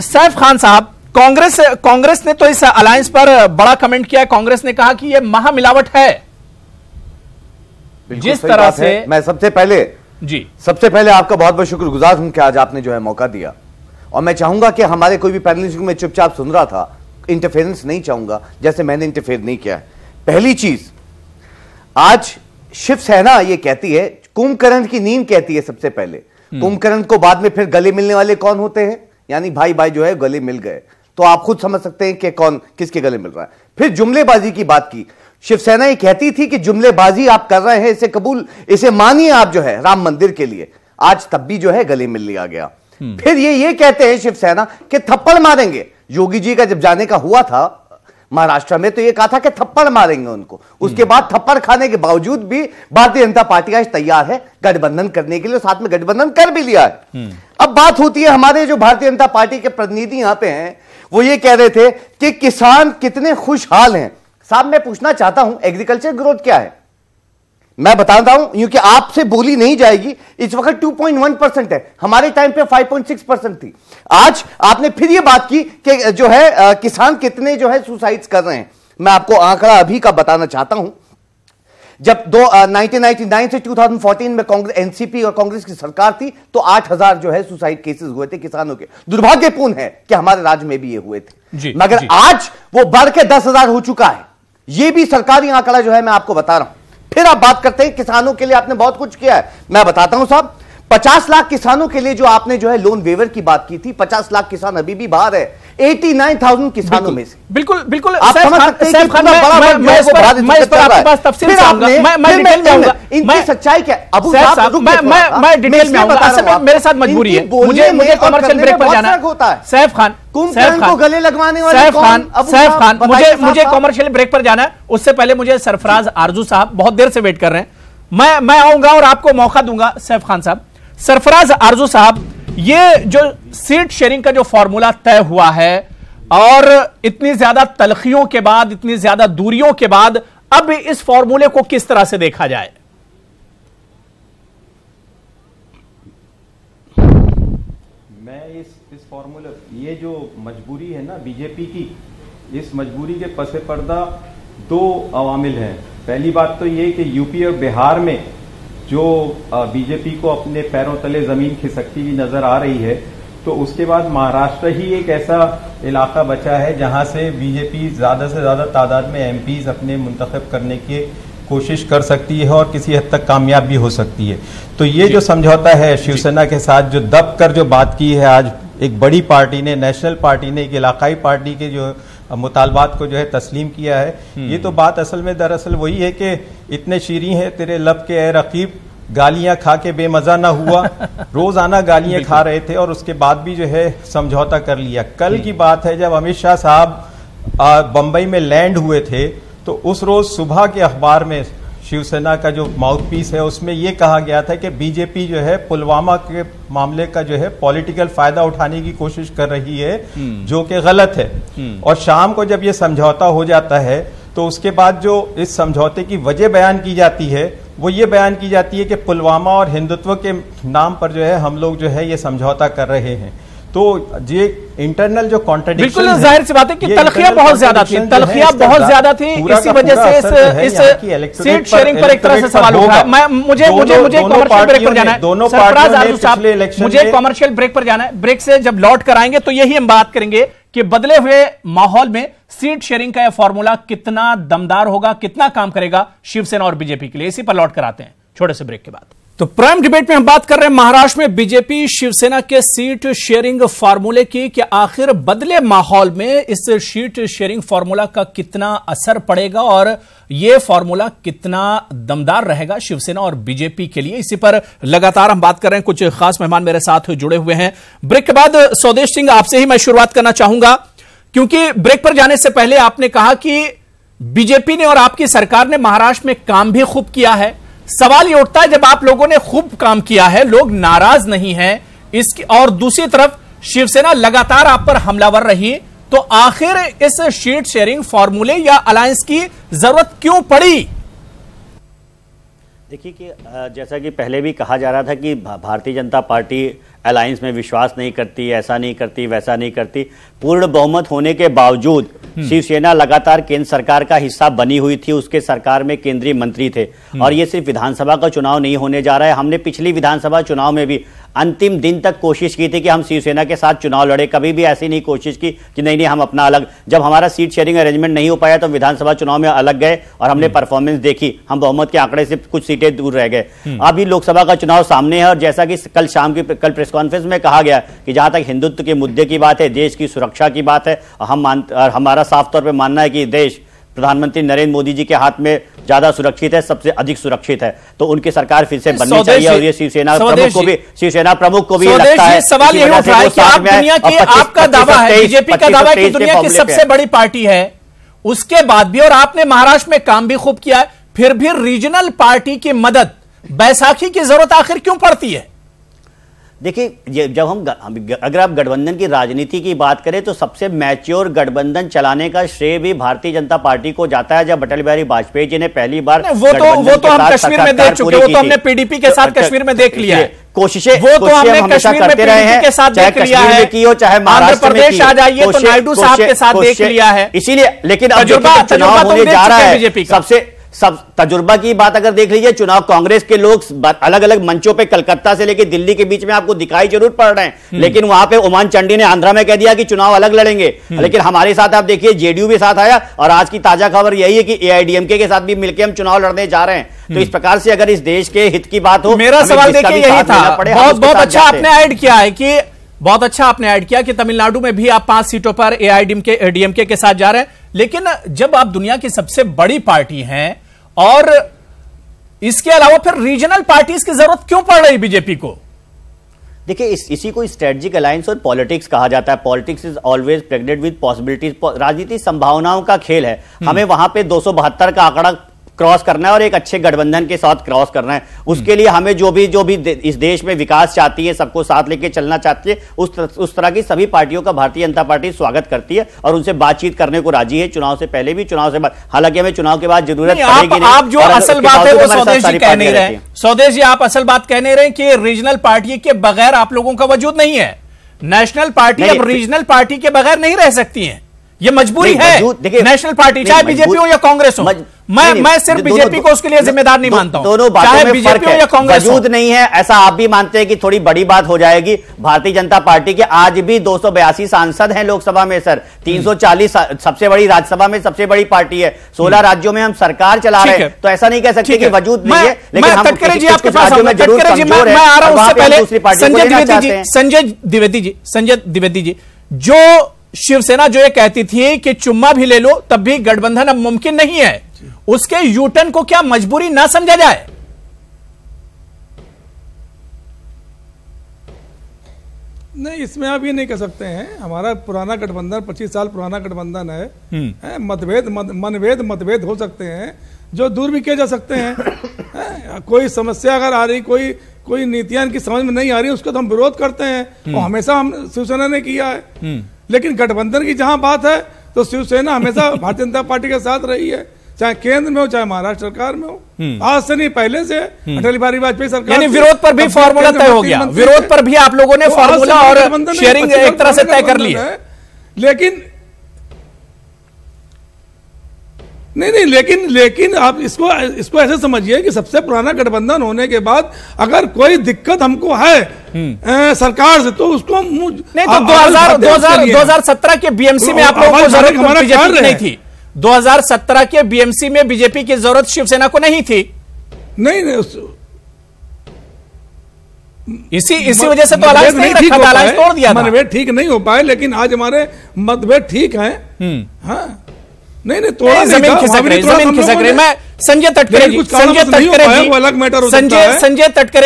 सैफ खान साहब, कांग्रेस ने तो इस अलायंस पर बड़ा कमेंट किया है। कांग्रेस ने कहा कि यह महामिलावट है। जिस तरह से मैं सबसे पहले आपका बहुत बहुत शुक्रगुजार हूं कि आज आपने जो है मौका दिया, और मैं चाहूंगा कि हमारे कोई भी पैनलिस्ट में चुपचाप सुन रहा था, इंटरफेरेंस नहीं चाहूंगा जैसे मैंने इंटरफेयर नहीं किया है। पहली चीज, आज शिवसेना ये कहती है, कुंभकर्ण की नींद कहती है सबसे पहले, कुंभकर्ण को बाद में फिर गले मिलने वाले कौन होते हैं, यानी भाई भाई जो है गले मिल गए, तो आप खुद समझ सकते हैं कि कौन किसके गले मिल रहा है। फिर जुमलेबाजी की बात की, शिवसेना ये कहती थी कि जुमलेबाजी आप कर रहे हैं, इसे कबूल, इसे मानिए आप जो है राम मंदिर के लिए, आज तब भी जो है गले मिल लिया गया। फिर ये कहते हैं शिवसेना कि थप्पड़ मारेंगे, योगी जी का जब जाने का हुआ था महाराष्ट्र में तो ये कहा था कि थप्पड़ मारेंगे उनको, उसके बाद थप्पड़ खाने के बावजूद भी भारतीय जनता पार्टी आज तैयार है गठबंधन करने के लिए, साथ में गठबंधन कर भी लिया है। अब बात होती है, हमारे जो भारतीय जनता पार्टी के प्रतिनिधि यहां पे हैं वो ये कह रहे थे कि किसान कितने खुशहाल हैं। साहब मैं पूछना चाहता हूं एग्रीकल्चर ग्रोथ क्या है, मैं बताता हूं क्योंकि आपसे बोली नहीं जाएगी। इस वक्त 2.1% है, हमारे टाइम पे 5.6% थी। आज आपने फिर ये बात की कि जो है किसान कितने जो है सुसाइड्स कर रहे हैं। मैं आपको आंकड़ा अभी का बताना चाहता हूं, जब 1999 से 2014 में कांग्रेस, एनसीपी और कांग्रेस की सरकार थी तो 8000 जो है सुसाइड केसेस हुए थे किसानों के। दुर्भाग्यपूर्ण है कि हमारे राज्य में भी ये हुए थे, मगर आज वो बढ़ के 10,000 हो चुका है। ये भी सरकारी आंकड़ा जो है मैं आपको बता रहा हूं। फिर आप बात करते हैं किसानों के लिए आपने बहुत कुछ किया है, मैं बताता हूं साहब, 50 लाख किसानों के लिए जो आपने जो है लोन वेवर की बात की थी, 50 लाख किसान अभी भी बाहर है 89,000 किसानों में से। बिल्कुल बिल्कुल आप समझ सकते हैं कि मैं इस पर आपके पास तफसील से आऊंगा, मैं डिटेल में आऊंगा। इनकी सच्चाई क्या? अबू साहब मैं डिटेल में आऊंगा, असल में मेरे साथ मजबूरी है, मुझे कमर्शियल ब्रेक पर जाना है। सैफ खान को गले लगवाने वाले सैफ खान मुझे कमर्शियल ब्रेक पर जाना है, उससे पहले मुझे सरफराज आरजू साहब बहुत देर से वेट कर रहे हैं, मैं आऊंगा और आपको मौका दूंगा। सैफ खान साहब, सरफराज आरजू साहब, ये जो सीट शेयरिंग का जो फॉर्मूला तय हुआ है और इतनी ज्यादा तलखियों के बाद, इतनी ज्यादा दूरियों के बाद, अब इस फॉर्मूले को किस तरह से देखा जाए? मैं इस फॉर्मूले, ये जो मजबूरी है ना बीजेपी की, इस मजबूरी के पसे पर्दा दो अवामिल हैं। पहली बात तो ये कि यूपी और बिहार में जो बीजेपी को अपने पैरों तले जमीन खिसकती हुई नजर आ रही है, तो उसके बाद महाराष्ट्र ही एक ऐसा इलाका बचा है जहां से बीजेपी ज्यादा से ज्यादा तादाद में एमपीज अपने मुंतखब करने की कोशिश कर सकती है और किसी हद तक कामयाब भी हो सकती है। तो ये जो समझौता है शिवसेना के साथ, जो दब कर जो बात की है आज एक बड़ी पार्टी ने, नेशनल पार्टी ने, एक इलाकाई पार्टी के जो मुतालबात को जो है तस्लीम किया है, ये तो बात असल में दरअसल वही है कि इतने शीरीं हैं तेरे लब के ए रकीब, गालियां खा के बेमजा ना हुआ। रोजाना गालियां खा रहे थे और उसके बाद भी जो है समझौता कर लिया। कल की बात है जब अमित शाह साहब बंबई में लैंड हुए थे, तो उस रोज सुबह के अखबार में शिवसेना का जो माउथपीस है उसमें यह कहा गया था कि बीजेपी जो है पुलवामा के मामले का जो है पॉलिटिकल फायदा उठाने की कोशिश कर रही है, जो कि गलत है। और शाम को जब यह समझौता हो जाता है तो उसके बाद जो इस समझौते की वजह बयान की जाती है वो ये बयान की जाती है कि पुलवामा और हिंदुत्व के नाम पर जो है हम लोग जो है ये समझौता कर रहे हैं। तो ये इंटरनल जो कॉन्ट्रडिक्शन, बिल्कुल जाहिर सी बात है कि तलखियां बहुत ज्यादा थी, बहुत ज्यादा थी, इसी वजह से इस सीट शेयरिंग पर एक तरह से सवाल उठा। मुझे कमर्शियल ब्रेक पर जाना है, सरफराज आरजू साहब, मुझे कमर्शियल ब्रेक पर जाना है। ब्रेक से जब लौट कर आएंगे तो यही हम बात करेंगे कि बदले हुए माहौल में सीट शेयरिंग का यह फॉर्मूला कितना दमदार होगा, कितना काम करेगा शिवसेना और बीजेपी के लिए। इसी पर लौट कर आते हैं छोटे से ब्रेक के बाद। तो प्राइम डिबेट में हम बात कर रहे हैं महाराष्ट्र में बीजेपी शिवसेना के सीट शेयरिंग फार्मूले की, कि आखिर बदले माहौल में इस सीट शेयरिंग फार्मूला का कितना असर पड़ेगा और यह फार्मूला कितना दमदार रहेगा शिवसेना और बीजेपी के लिए। इसी पर लगातार हम बात कर रहे हैं, कुछ खास मेहमान मेरे साथ जुड़े हुए हैं। ब्रेक के बाद स्वदेश सिंह आपसे ही मैं शुरुआत करना चाहूंगा, क्योंकि ब्रेक पर जाने से पहले आपने कहा कि बीजेपी ने और आपकी सरकार ने महाराष्ट्र में काम भी खूब किया है। सवाल ये उठता है, जब आप लोगों ने खूब काम किया है, लोग नाराज नहीं हैं इसकी, और दूसरी तरफ शिवसेना लगातार आप पर हमलावर रही, तो आखिर इस सीट शेयरिंग फॉर्मूले या अलायंस की जरूरत क्यों पड़ी? देखिए कि जैसा कि पहले भी कहा जा रहा था कि भारतीय जनता पार्टी अलायंस में विश्वास नहीं करती, ऐसा नहीं करती, वैसा नहीं करती। पूर्ण बहुमत होने के बावजूद शिवसेना लगातार केंद्र सरकार का हिस्सा बनी हुई थी, उसके सरकार में केंद्रीय मंत्री थे। और ये सिर्फ विधानसभा का चुनाव नहीं होने जा रहा है। हमने पिछली विधानसभा चुनाव में भी अंतिम दिन तक कोशिश की थी कि हम शिवसेना के साथ चुनाव लड़े, कभी भी ऐसी नहीं कोशिश की कि नहीं हम अपना अलग। जब हमारा सीट शेयरिंग अरेंजमेंट नहीं हो पाया तो विधानसभा चुनाव में अलग गए और हमने परफॉर्मेंस देखी, हम बहुमत के आंकड़े से कुछ सीटें दूर रह गए। अभी लोकसभा का चुनाव सामने है और जैसा कि कल प्रेस कॉन्फ्रेंस में कहा गया कि जहां तक हिंदुत्व के मुद्दे की बात है, देश की सुरक्षा की बात है, हमारा साफ तौर पर मानना है कि देश प्रधानमंत्री नरेंद्र मोदी जी के हाथ में ज्यादा सुरक्षित है, सबसे अधिक सुरक्षित है। तो उनकी सरकार फिर से बननी चाहिए और ये शिवसेना प्रमुख को भी लगता है। सवाल यही उठ रहा है कि आप दुनिया की, आपका दावा है, बीजेपी का दावा है कि दुनिया की सबसे बड़ी पार्टी है, उसके बाद भी, और आपने महाराष्ट्र में काम भी खूब किया है, फिर भी रीजनल पार्टी की मदद, बैसाखी की जरूरत आखिर क्यों पड़ती है? देखिए, जब अगर आप गठबंधन की राजनीति की बात करें तो सबसे मैच्योर गठबंधन चलाने का श्रेय भी भारतीय जनता पार्टी को जाता है। जब अटल बिहारी वाजपेयी जी ने पहली बार वो तो हम कश्मीर में देख चुके, वो तो हमने पीडीपी के साथ कश्मीर में देख लिया है। कोशिशें वो तो हमने कश्मीर में पीडीपी के साथ देख लिया है, चाहे आंध्र प्रदेश आ जाइए तो नायडू साहब के साथ देख लिया है। इसीलिए, लेकिन अब चुनाव होने जा रहा है, बीजेपी सब तजुर्बा की बात अगर देख लीजिए, चुनाव कांग्रेस के लोग अलग अलग मंचों पे कलकत्ता से लेकर दिल्ली के बीच में आपको दिखाई जरूर पड़ रहे हैं, लेकिन वहां पे ओमान चांडी ने आंध्रा में कह दिया कि चुनाव अलग लड़ेंगे। लेकिन हमारे साथ आप देखिए जेडीयू भी साथ आया और आज की ताजा खबर यही है कि एआईडीएमके के साथ भी मिलकर हम चुनाव लड़ने जा रहे हैं। तो इस प्रकार से अगर इस देश के हित की बात हो, मेरा सवाल देखिए यही था। बहुत अच्छा आपने ऐड किया है कि बहुत अच्छा आपने ऐड किया कि तमिलनाडु में भी आप 5 सीटों पर एआईडीएमके के साथ जा रहे हैं। लेकिन जब आप दुनिया की सबसे बड़ी पार्टी हैं और इसके अलावा फिर रीजनल पार्टीज की जरूरत क्यों पड़ रही बीजेपी को? देखिए, इसी को स्ट्रेटेजिक अलायंस और पॉलिटिक्स कहा जाता है। Politics is always pregnant with possibilities. राजनीति संभावनाओं का खेल है। हमें वहां पे 272 का आंकड़ा क्रॉस करना है और एक अच्छे गठबंधन के साथ क्रॉस करना है। उसके लिए हमें जो भी इस देश में विकास चाहती है, सबको साथ लेके चलना चाहती है, उस तरह की सभी पार्टियों का भारतीय जनता पार्टी स्वागत करती है और उनसे बातचीत करने को राजी है, चुनाव से पहले भी, चुनाव से बाद। हालांकि हमें चुनाव के बाद जरूरत पड़ेगी नहीं। आप जो असल बात है वो स्वदेश जी कह नहीं रहे, स्वदेश जी आप असल बात कह नहीं रहे कि रीजनल पार्टी के बगैर आप लोगों का वजूद नहीं है। नेशनल पार्टी अब रीजनल पार्टी के बगैर नहीं रह सकती है, ये मजबूरी है। नेशनल पार्टी चाहे बीजेपी हो या कांग्रेस हो, मैं सिर्फ बीजेपी को उसके लिए जिम्मेदार नहीं मानता हूं। दोनों चाहे बीजेपी हो या कांग्रेस वजूद नहीं है ऐसा आप भी मानते हैं कि थोड़ी बड़ी बात हो जाएगी। भारतीय जनता पार्टी के आज भी 282 सांसद हैं लोकसभा में सर, 340 सबसे बड़ी राज्यसभा में सबसे बड़ी पार्टी है, 16 राज्यों में हम सरकार चला रहे हैं। तो ऐसा नहीं कह सकते कि वजूद नहीं है। लेकिन हम तटकरे जी आपके पास मैं आ रहा हूं, उससे पहले संजय द्विवेदी जी, जो शिवसेना जो ये कहती थी कि चुम्मा भी ले लो तब भी गठबंधन अब मुमकिन नहीं है, उसके यूटर्न को क्या मजबूरी ना समझा जाए? नहीं, इसमें आप ये नहीं कह सकते हैं। हमारा पुराना गठबंधन 25 साल पुराना गठबंधन है। मतभेद हो सकते हैं जो दूर भी किए जा सकते हैं। कोई समस्या अगर आ रही, कोई नीतियां इनकी समझ में नहीं आ रही, उसका तो हम विरोध करते हैं और हमेशा हम शिवसेना ने किया है। लेकिन गठबंधन की जहां बात है तो शिवसेना हमेशा भारतीय जनता पार्टी के साथ रही है, चाहे केंद्र में हो चाहे महाराष्ट्र सरकार में हो। आज से नहीं, पहले से अटल बिहारी वाजपेयी सरकार, यानी विरोध पर भी फॉर्मूला तय हो गया, विरोध पर भी आप लोगों ने फॉर्मूला और शेयरिंग एक तरह से तय कर ली है। लेकिन लेकिन आप इसको ऐसे समझिए कि सबसे पुराना गठबंधन होने के बाद अगर कोई दिक्कत हमको है सरकार से तो उसको नहीं, तो 2017 के बीएमसी में आप लोगों को जरूरत बीजेपी की नहीं थी। 2017 के बीएमसी में बीजेपी की जरूरत शिवसेना को नहीं थी। नहीं, इसी वजह से तो अलायंस नहीं रखा था, अलायंस तोड़ दिया था। मतभेद ठीक नहीं हो पाए, लेकिन आज हमारे मतभेद ठीक हैं। हाँ, नहीं, जमीन खिसक रही। मैं संजय तटकरे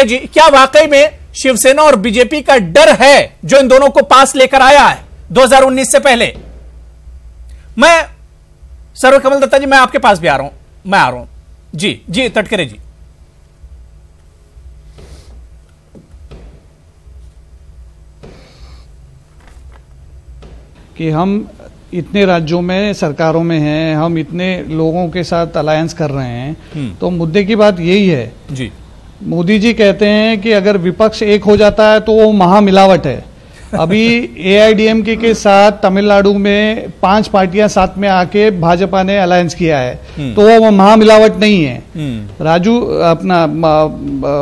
जी, क्या वाकई में शिवसेना और बीजेपी का डर है जो इन दोनों को पास लेकर आया है 2019 से पहले? मैं सर्वकमल दत्ता जी, मैं आपके पास भी आ रहा हूं। जी तटकरे जी। कि हम इतने राज्यों में सरकारों में हैं, हम इतने लोगों के साथ अलायंस कर रहे हैं, तो मुद्दे की बात यही है जी मोदी जी कहते हैं कि अगर विपक्ष एक हो जाता है तो वो महामिलावट है। अभी एआईडीएमके के साथ तमिलनाडु में 5 पार्टियां साथ में आके भाजपा ने अलायंस किया है, तो वो महामिलावट नहीं है। राजू अपना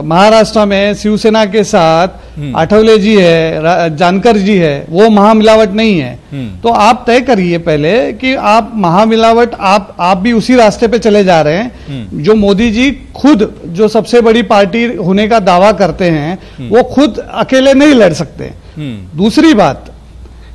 महाराष्ट्र में शिवसेना के साथ आठवले जी है, जानकर जी है, वो महामिलावट नहीं है। तो आप तय करिए पहले कि आप महामिलावट आप भी उसी रास्ते पे चले जा रहे हैं जो मोदी जी खुद जो सबसे बड़ी पार्टी होने का दावा करते हैं, वो खुद अकेले नहीं लड़ सकते। दूसरी बात,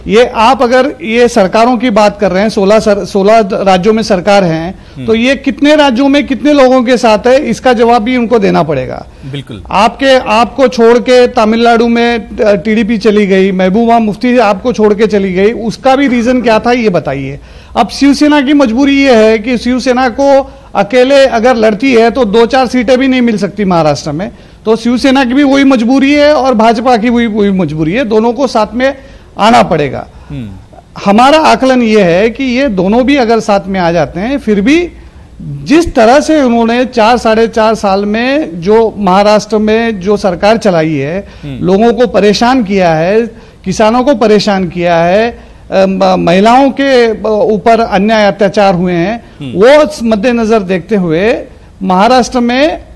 ये आप अगर ये सरकारों की बात कर रहे हैं, 16 राज्यों में सरकार है, तो ये कितने राज्यों में कितने लोगों के साथ है, इसका जवाब भी उनको देना पड़ेगा। बिल्कुल। आपको छोड़ के तमिलनाडु में टीडीपी चली गई, महबूबा मुफ्ती आपको छोड़ के चली गई, उसका भी रीजन क्या था ये बताइए। अब शिवसेना की मजबूरी ये है कि शिवसेना को अकेले अगर लड़ती है तो 2-4 सीटें भी नहीं मिल सकती महाराष्ट्र में, तो शिवसेना की भी वही मजबूरी है और भाजपा की वही मजबूरी है, दोनों को साथ में आना पड़ेगा। हमारा आकलन यह है कि ये दोनों भी अगर साथ में आ जाते हैं, फिर भी जिस तरह से उन्होंने 4-4.5 साल में जो महाराष्ट्र में जो सरकार चलाई है, लोगों को परेशान किया है, किसानों को परेशान किया है, महिलाओं के ऊपर अन्याय अत्याचार हुए हैं, वो मद्देनजर देखते हुए महाराष्ट्र में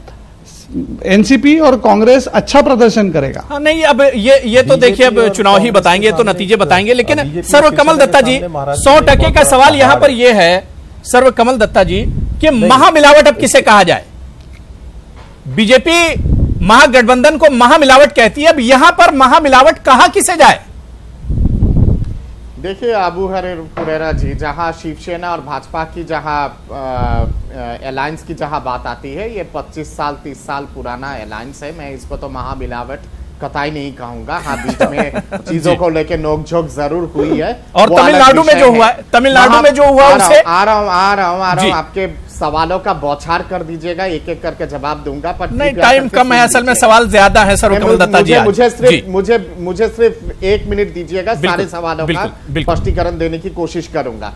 एनसीपी और कांग्रेस अच्छा प्रदर्शन करेगा। हाँ, नहीं, अब ये तो देखिए, अब चुनाव ही बताएंगे, तो नतीजे बताएंगे। लेकिन सर्वकमल दत्ता जी, 100% का सवाल यहां पर यह है सर्वकमल दत्ता जी कि महामिलावट अब किसे कहा जाए? बीजेपी महागठबंधन को महामिलावट कहती है, अब यहां पर महामिलावट कहा किसे जाए? देखिए अबू हुरैरा जी, जहां शिवसेना और भाजपा की जहां अलायंस की जहां बात आती है, ये 25 साल 30 साल पुराना अलायंस है। मैं इसको तो महामिलावट कतई नहीं कहूंगा। हाँ, बीच में चीजों को लेकर नोकझोंक जरूर हुई है। और तमिलनाडु में जो हुआ, तमिलनाडु में जो हुआ उससे आ रहा हूं आपके सवालों का बौछार कर दीजिएगा, एक एक करके जवाब दूंगा। पर नहीं, टाइम कम है, असल में सवाल ज्यादा है सर्वकमल दत्ता जी। मुझे सिर्फ 1 मिनट दीजिएगा, सारे सवालों का स्पष्टीकरण देने की कोशिश करूंगा।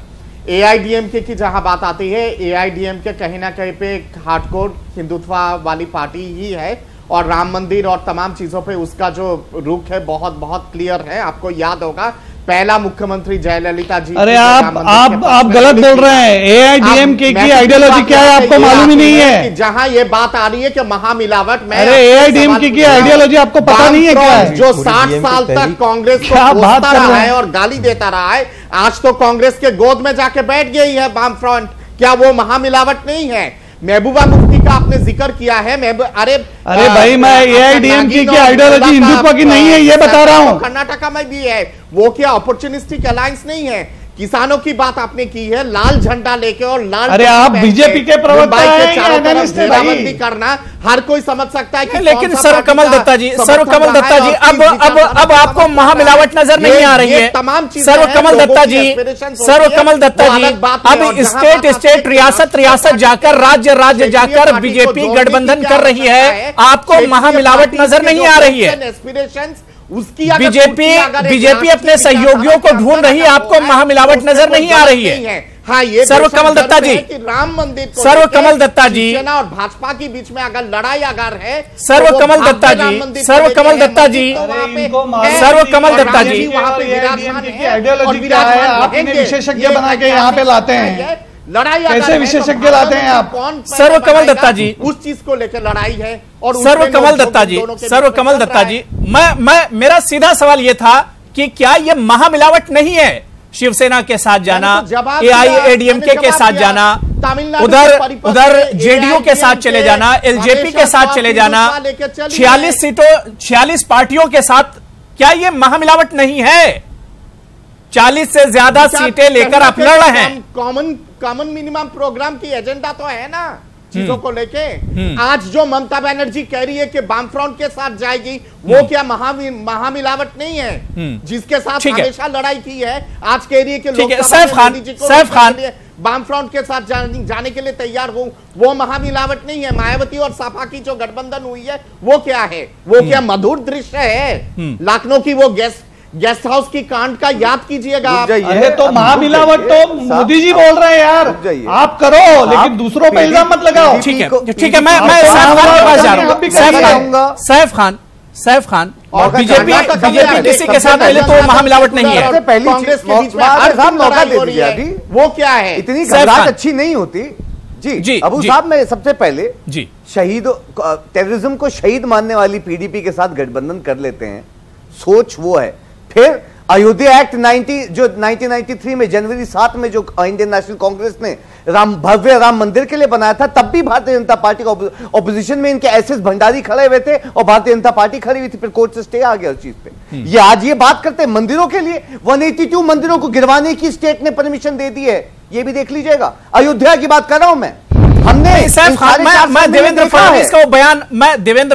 एआईडीएमके की जहां बात आती है, एआईडीएमके कहीं ना कहीं पे हार्डकोर हिंदुत्व वाली पार्टी ही है और राम मंदिर और तमाम चीजों पे उसका जो रुख है बहुत बहुत क्लियर है। आपको याद होगा पहला मुख्यमंत्री जयललिता जी। अरे आप गलत बोल रहे हैं। एआईडीएमके की आइडियोलॉजी क्या है आपको मालूम ही नहीं है। जहां ये बात आ रही है कि महामिलावट में, अरे एआईडीएमके की आइडियोलॉजी आपको पता नहीं है क्या है? जो 60 साल तक कांग्रेस को कोसता रहा है और गाली देता रहा है, आज तो कांग्रेस के गोद में जाके बैठ गई है वाम फ्रंट। क्या वो महामिलावट नहीं है? महबूबा मुफ्ती का आपने जिक्र किया है। अरे भाई, मैं एआईडीएमके की आइडियोलॉजी हिंदुत्व की नहीं है ये बता रहा हूं। कर्नाटका में भी है, वो क्या अपॉर्चुनिस्टिक अलायंस नहीं है? किसानों की बात आपने की है, लाल झंडा लेके और लाल, अरे आप बीजेपी के प्रवक्ता हैं, चारों तरफ घेराबंदी करना हर कोई समझ सकता है कि लेकिन सर्वकमल दत्ता जी, अब आपको महामिलावट नजर नहीं आ रही है। सर्वकमल दत्ता जी, अब स्टेट रियासत जाकर राज्य जाकर बीजेपी गठबंधन कर रही है, आपको महामिलावट नजर नहीं आ रही है। बीजेपी अपने सहयोगियों को ढूंढ रही है, आपको महामिलावट नजर नहीं आ रही है। हाँ, ये सर्वकमल दत्ता जी, राम मंदिर को सर्वकमल दत्ता जी और भाजपा के बीच में अगर लड़ाई अगर है, सर्वकमल दत्ता जी, सर्वकमल दत्ता जी, सर्वकमल दत्ता जी, आइडियोलॉजी क्या है? आप इन्हें विशेषज्ञ बना के यहाँ पे लाते हैं, लड़ाई कैसे विशेषज्ञ लाते हैं आप? सर्वकमल दत्ता जी, उस चीज को लेकर लड़ाई है। और सर्वकमल दत्ता जी, सर्वकमल दत्ता जी, मेरा सीधा सवाल यह था कि क्या यह महामिलावट नहीं है? शिवसेना के साथ जाना, एआईएडीएमके के साथ जाना, उधर जेडीयू के साथ चले जाना, एलजेपी के साथ चले जाना, 46 पार्टियों के साथ, क्या यह महामिलावट नहीं है? 40 से ज्यादा सीटें लेकर आप लड़ रहे हैं। कॉमन मिनिमम प्रोग्राम की एजेंडा तो है ना चीजों को लेके। आज जो ममता बनर्जी कह रही है कि वाम फ्रंट के साथ जाएगी, वो क्या महामिलावट नहीं है? जिसके साथ हमेशा लड़ाई की है, आज कह रही है कि सैफ खान वाम फ्रंट के साथ जाने के लिए तैयार हो, वो महामिलावट नहीं है। मायावती और सपा की जो गठबंधन हुई है, वो क्या है? वो क्या मधुर दृश्य है? लखनऊ की वो गेस्ट हाउस की कांड का याद कीजिएगा आप। अरे तो महामिलावट तो मोदी जी बोल रहे हैं यार, आप करो लेकिन दूसरों पे इल्जाम मत लगाओ। ठीक है ठीक है, मैं सैफ खान के पास जा रहा हूं। सैफ खान और बीजेपी किसी के साथ पहले तो महामिलावट नहीं है। कांग्रेस के बीच में मौका दे दिया अभी, वो क्या है? इतनी घबराहट अच्छी नहीं होती जी अबू साहब। मैं सबसे पहले जी शहीद टेररिज्म को शहीद मानने वाली पीडीपी के साथ गठबंधन कर लेते हैं, सोच वो है। फिर अयोध्या एक्ट 1993 में जनवरी 7 में जो इंडियन नेशनल कांग्रेस ने भव्य राम मंदिर के लिए बनाया था, तब भी भारतीय जनता पार्टी का ऑपोजिशन में इनके एसएस भंडारी खड़े हुए थे और भारतीय जनता पार्टी खड़ी हुई थी। फिर कोर्ट से स्टे आ गया उस चीज पे। ये आज ये बात करते हैं मंदिरों के लिए, 182 मंदिरों को गिरवाने की स्टेट ने परमिशन दे दी है, ये भी देख लीजिएगा। अयोध्या की बात कर रहा हूं मैं। हमने मैं देवेंद्र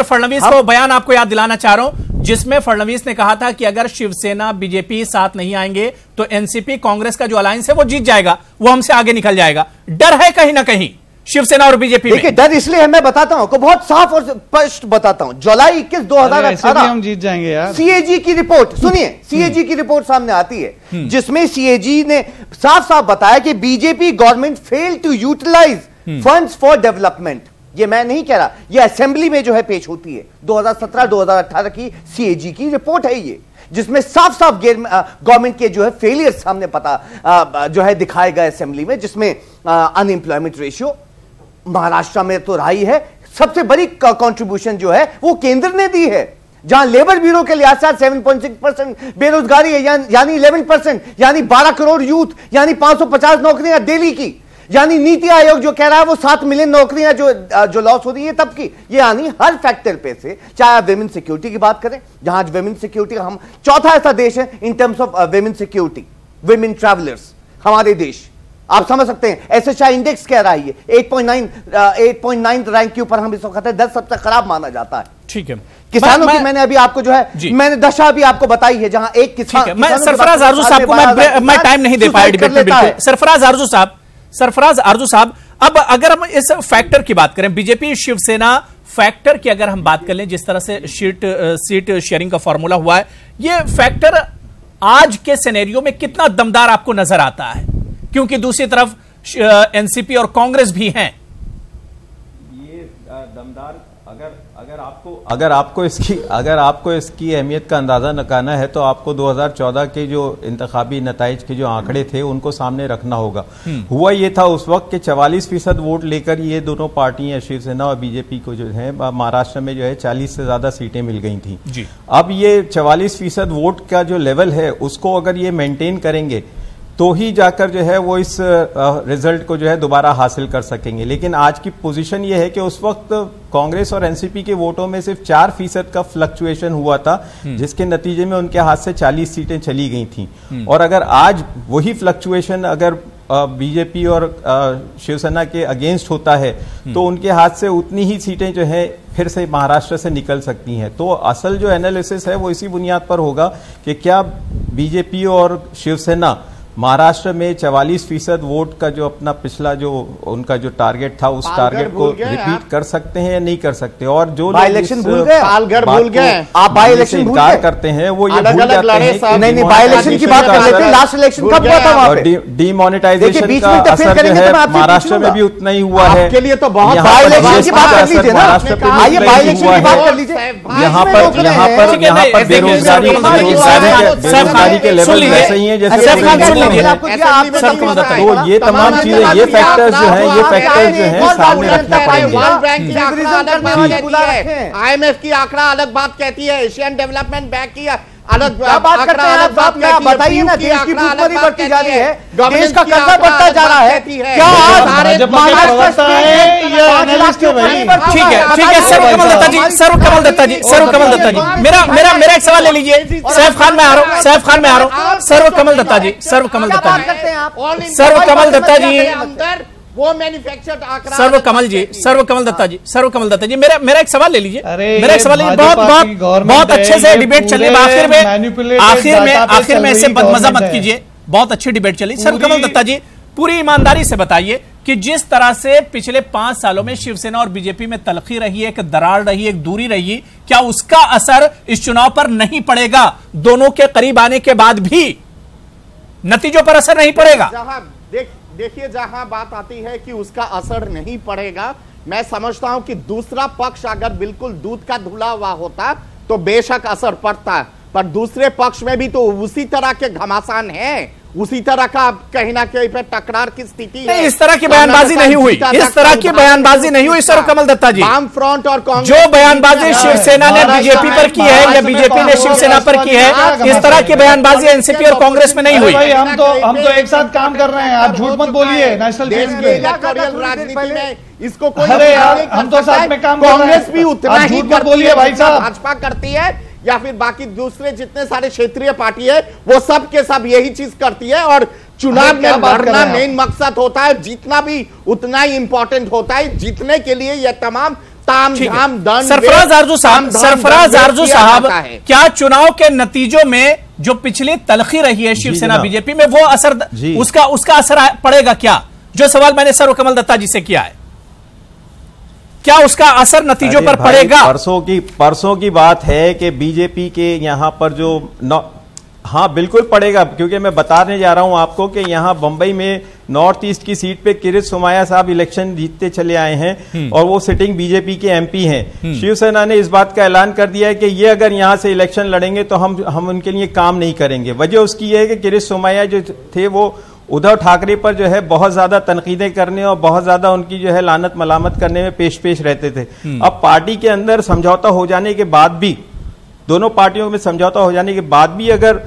फडणवीस को बयान आपको याद दिलाना चाह रहा हूं, जिसमें फडणवीस ने कहा था कि अगर शिवसेना बीजेपी साथ नहीं आएंगे तो एनसीपी कांग्रेस का जो अलायंस है वो जीत जाएगा, वो हमसे आगे निकल जाएगा। डर है कहीं ना कहीं शिवसेना और बीजेपी में। डर इसलिए है, मैं बताता हूं, बहुत साफ और स्पष्ट बताता हूं। जुलाई 21, 2018 हम जीत जाएंगे यार। सीएजी की रिपोर्ट सुनिए, सीएजी की रिपोर्ट सामने आती है जिसमें सीएजी ने साफ साफ बताया कि BJP government fail to utilise funds for development. ये मैं नहीं कह रहा, ये असेंबली में जो है पेश होती है 2017-2018 की सीएजी की रिपोर्ट है ये, जिसमें साफ साफ गवर्नमेंट के जो है फेलियर सामने पता जो है दिखाए गए असेंबली में, जिसमें अनएम्प्लॉयमेंट रेशियो महाराष्ट्र में तो रही है, सबसे बड़ी कंट्रीब्यूशन जो है वो केंद्र ने दी है, जहां लेबर ब्यूरो के लिहाज से 7.6% बेरोजगारी है, यानी 11%, यानी 12 करोड़ यूथ, यानी 550 नौकरियां दिल्ली की, यानी नीति आयोग जो कह रहा है वो 7 मिलियन नौकरियां जो लॉस हो रही है तब की, ये यानी हर फैक्टर पे से, चाहे आप विमेन सिक्योरिटी की बात करें, जहां विमेन सिक्योरिटी हम चौथा ऐसा देश है in terms of women security, women travellers हमारे देश, आप समझ सकते हैं। एसएचआई इंडेक्स कह रहा है ये 8.9 रैंक के ऊपर हम इस वक्त 10 सबसे खराब माना जाता है। ठीक है, किसानों की मैंने अभी आपको जो है मैंने दशा अभी आपको बताई है, जहां एक किसान, मैं सरफराज आरजू साहब को मैं टाइम नहीं दे पाया डिबेट में, बिल्कुल। सरफराज आरजू साहब, अब अगर हम इस फैक्टर की बात करें, बीजेपी शिवसेना फैक्टर की अगर हम बात कर लें, जिस तरह से सीट शेयरिंग का फॉर्मूला हुआ है, ये फैक्टर आज के सिनेरियो में कितना दमदार आपको नजर आता है? क्योंकि दूसरी तरफ एनसीपी और कांग्रेस भी हैं। ये दमदार अगर आपको इसकी अहमियत का अंदाजा लगाना है तो आपको 2014 के जो इंतखाबी नताइज के जो आंकड़े थे उनको सामने रखना होगा। हुआ ये था उस वक्त के 44% वोट लेकर ये दोनों पार्टियां शिवसेना और बीजेपी को जो है महाराष्ट्र में जो है 40 से ज्यादा सीटें मिल गई थी जी। अब ये 44% वोट का जो लेवल है उसको अगर ये मेंटेन करेंगे तो ही जाकर जो है वो इस रिजल्ट को जो है दोबारा हासिल कर सकेंगे। लेकिन आज की पोजीशन ये है कि उस वक्त कांग्रेस और एनसीपी के वोटों में सिर्फ 4% का फ्लक्चुएशन हुआ था, जिसके नतीजे में उनके हाथ से 40 सीटें चली गई थी। और अगर आज वही फ्लक्चुएशन अगर बीजेपी और शिवसेना के अगेंस्ट होता है तो उनके हाथ से उतनी ही सीटें जो है फिर से महाराष्ट्र से निकल सकती हैं। तो असल जो एनालिसिस है वो इसी बुनियाद पर होगा कि क्या बीजेपी और शिवसेना महाराष्ट्र में 44% वोट का जो अपना पिछला जो उनका जो टारगेट था उस टारगेट को रिपीट कर सकते हैं या नहीं कर सकते। और जो बाई इलेक्शन भूल गए, भूल गए आप, बाई इलेक्शन इनकार करते हैं वो ये भूल जाते हैं नहीं बाई इलेक्शन की बात कर रहे थे, लास्ट इलेक्शन कब हुआ था वहां पे? डीमोनेटाइजेशन का असर जो है महाराष्ट्र में भी उतना ही हुआ है। आपके लिए तो बहुत बाई इलेक्शन की बात कर लीजिए ना, आइए बाई इलेक्शन की बात कर लीजिए। यहाँ पर बेरोजगारी के लेवल वैसे ही है जैसे तो ये तमाम चीजें, ये फैक्टर्स जो हैं, ये फैक्टर्स जो हैं सामने रखना पड़ेंगे। IMF की आंकड़ा अलग बात कहती है, एशियन डेवलपमेंट बैंक की अलग बात करते हैं, अलग बात क्या बताइए ना। देश की भूखमरी बढ़ती जा रही है, देश का कर्जा बढ़ता जा रहा है, क्या आज महाराष्ट्र ठीक है सर्वकमल दत्ता जी, मेरा एक सवाल ले लीजिए। सैफ खान में आ रहा हूं, सर्वकमल दत्ता जी, वो मैन्युफैक्चर्ड आंकड़ा, सर्वकमल दत्ता जी, मेरा एक सवाल ले लीजिए। मेरा एक सवाल बहुत अच्छे से डिबेट चल रही है, आखिर में ऐसे बदमजा मत कीजिए, बहुत अच्छी डिबेट चली। सर्वकमल दत्ता जी, पूरी ईमानदारी से बताइए कि जिस तरह से पिछले 5 सालों में शिवसेना और बीजेपी में तलखी रही, एक दरार रही, एक दूरी रही, क्या उसका असर इस चुनाव पर नहीं पड़ेगा? दोनों के करीब आने के बाद भी नतीजों पर असर नहीं पड़ेगा? देखिए, जहां बात आती है कि उसका असर नहीं पड़ेगा, मैं समझता हूं कि दूसरा पक्ष अगर बिल्कुल दूध का धुला हुआ होता तो बेशक असर पड़ता, पर दूसरे पक्ष में भी तो उसी तरह के घमासान हैं, उसी तरह का कहीं ना कहीं पे टकरार की स्थिति है। इस तरह की बयानबाजी नहीं हुई, इस तरह की बयानबाजी नहीं हुई सर कमल दत्ता जी। वाम फ्रंट और कांग्रेस जो बयानबाजी शिवसेना ने बीजेपी पर की है या बीजेपी ने शिवसेना पर की है, इस तरह की बयानबाजी एनसीपी और कांग्रेस में नहीं हुई। हम तो एक साथ काम कर रहे हैं, आप झूठ मत बोलिए। नेशनल राजनीति में इसको कोई, अरे यार हम तो साथ में काम कर रहे हैं, कांग्रेस भी उतना ही बोलिए भाई साहब, भाजपा करती है या फिर बाकी दूसरे जितने सारे क्षेत्रीय पार्टी है वो सब के सब यही चीज करती है। और चुनाव में लड़ना मेन मकसद होता है, जीतना भी उतना ही इंपॉर्टेंट होता है। जीतने के लिए यह तमाम तामझाम दंड। सरफराज आरजू साहब, क्या चुनाव के नतीजों में जो पिछली तलखी रही है शिवसेना बीजेपी में, वो असर उसका असर पड़ेगा क्या? जो सवाल मैंने सर्वकमल दत्ता जी से किया है, क्या उसका असर नतीजों पर पड़ेगा? परसों की बात है कि बीजेपी के यहां पर जो हाँ बिल्कुल पड़ेगा, क्योंकि मैं बताने जा रहा हूं आपको कि यहां बंबई में नॉर्थ ईस्ट की सीट पे किरीट सोमैया साहब इलेक्शन जीतते चले आए हैं और वो सिटिंग बीजेपी के एमपी हैं। शिवसेना ने इस बात का ऐलान कर दिया है कि ये अगर यहां से इलेक्शन लड़ेंगे तो हम उनके लिए काम नहीं करेंगे। वजह उसकी ये है कि किरीट सोमैया जो थे वो उद्धव ठाकरे पर जो है बहुत ज्यादा तनकीदें करने और बहुत ज्यादा उनकी जो है लानत मलामत करने में पेश रहते थे। अब पार्टी के अंदर समझौता हो जाने के बाद भी, दोनों पार्टियों में समझौता हो जाने के बाद भी अगर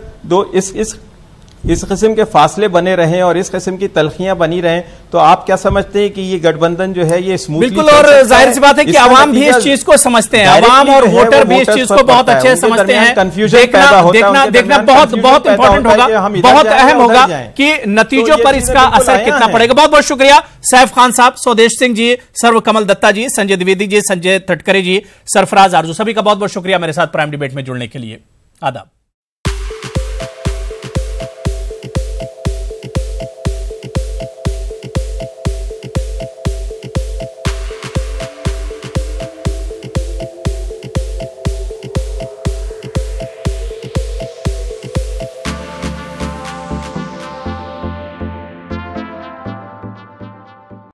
इस किस्म के फासले बने रहें और इस किस्म की तलखियां बनी रहें, तो आप क्या समझते हैं कि ये गठबंधन जो है ये स्मूथली? बिल्कुल, और जाहिर सी बात है कि आवाम भी इस चीज को समझते हैं, आवाम और वोटर भी इस चीज को बहुत अच्छे से समझते हैं। देखना बहुत इंपॉर्टेंट होगा, बहुत अहम होगा कि नतीजों पर इसका असर कितना पड़ेगा। बहुत बहुत शुक्रिया सैफ खान साहब, स्वदेश सिंह जी, सर्वकमल दत्ता जी, संजय द्विवेदी जी, संजय तटकरे जी, सरफराज आरजू, सभी का बहुत बहुत शुक्रिया मेरे साथ प्राइम डिबेट में जुड़ने के लिए। आदाब।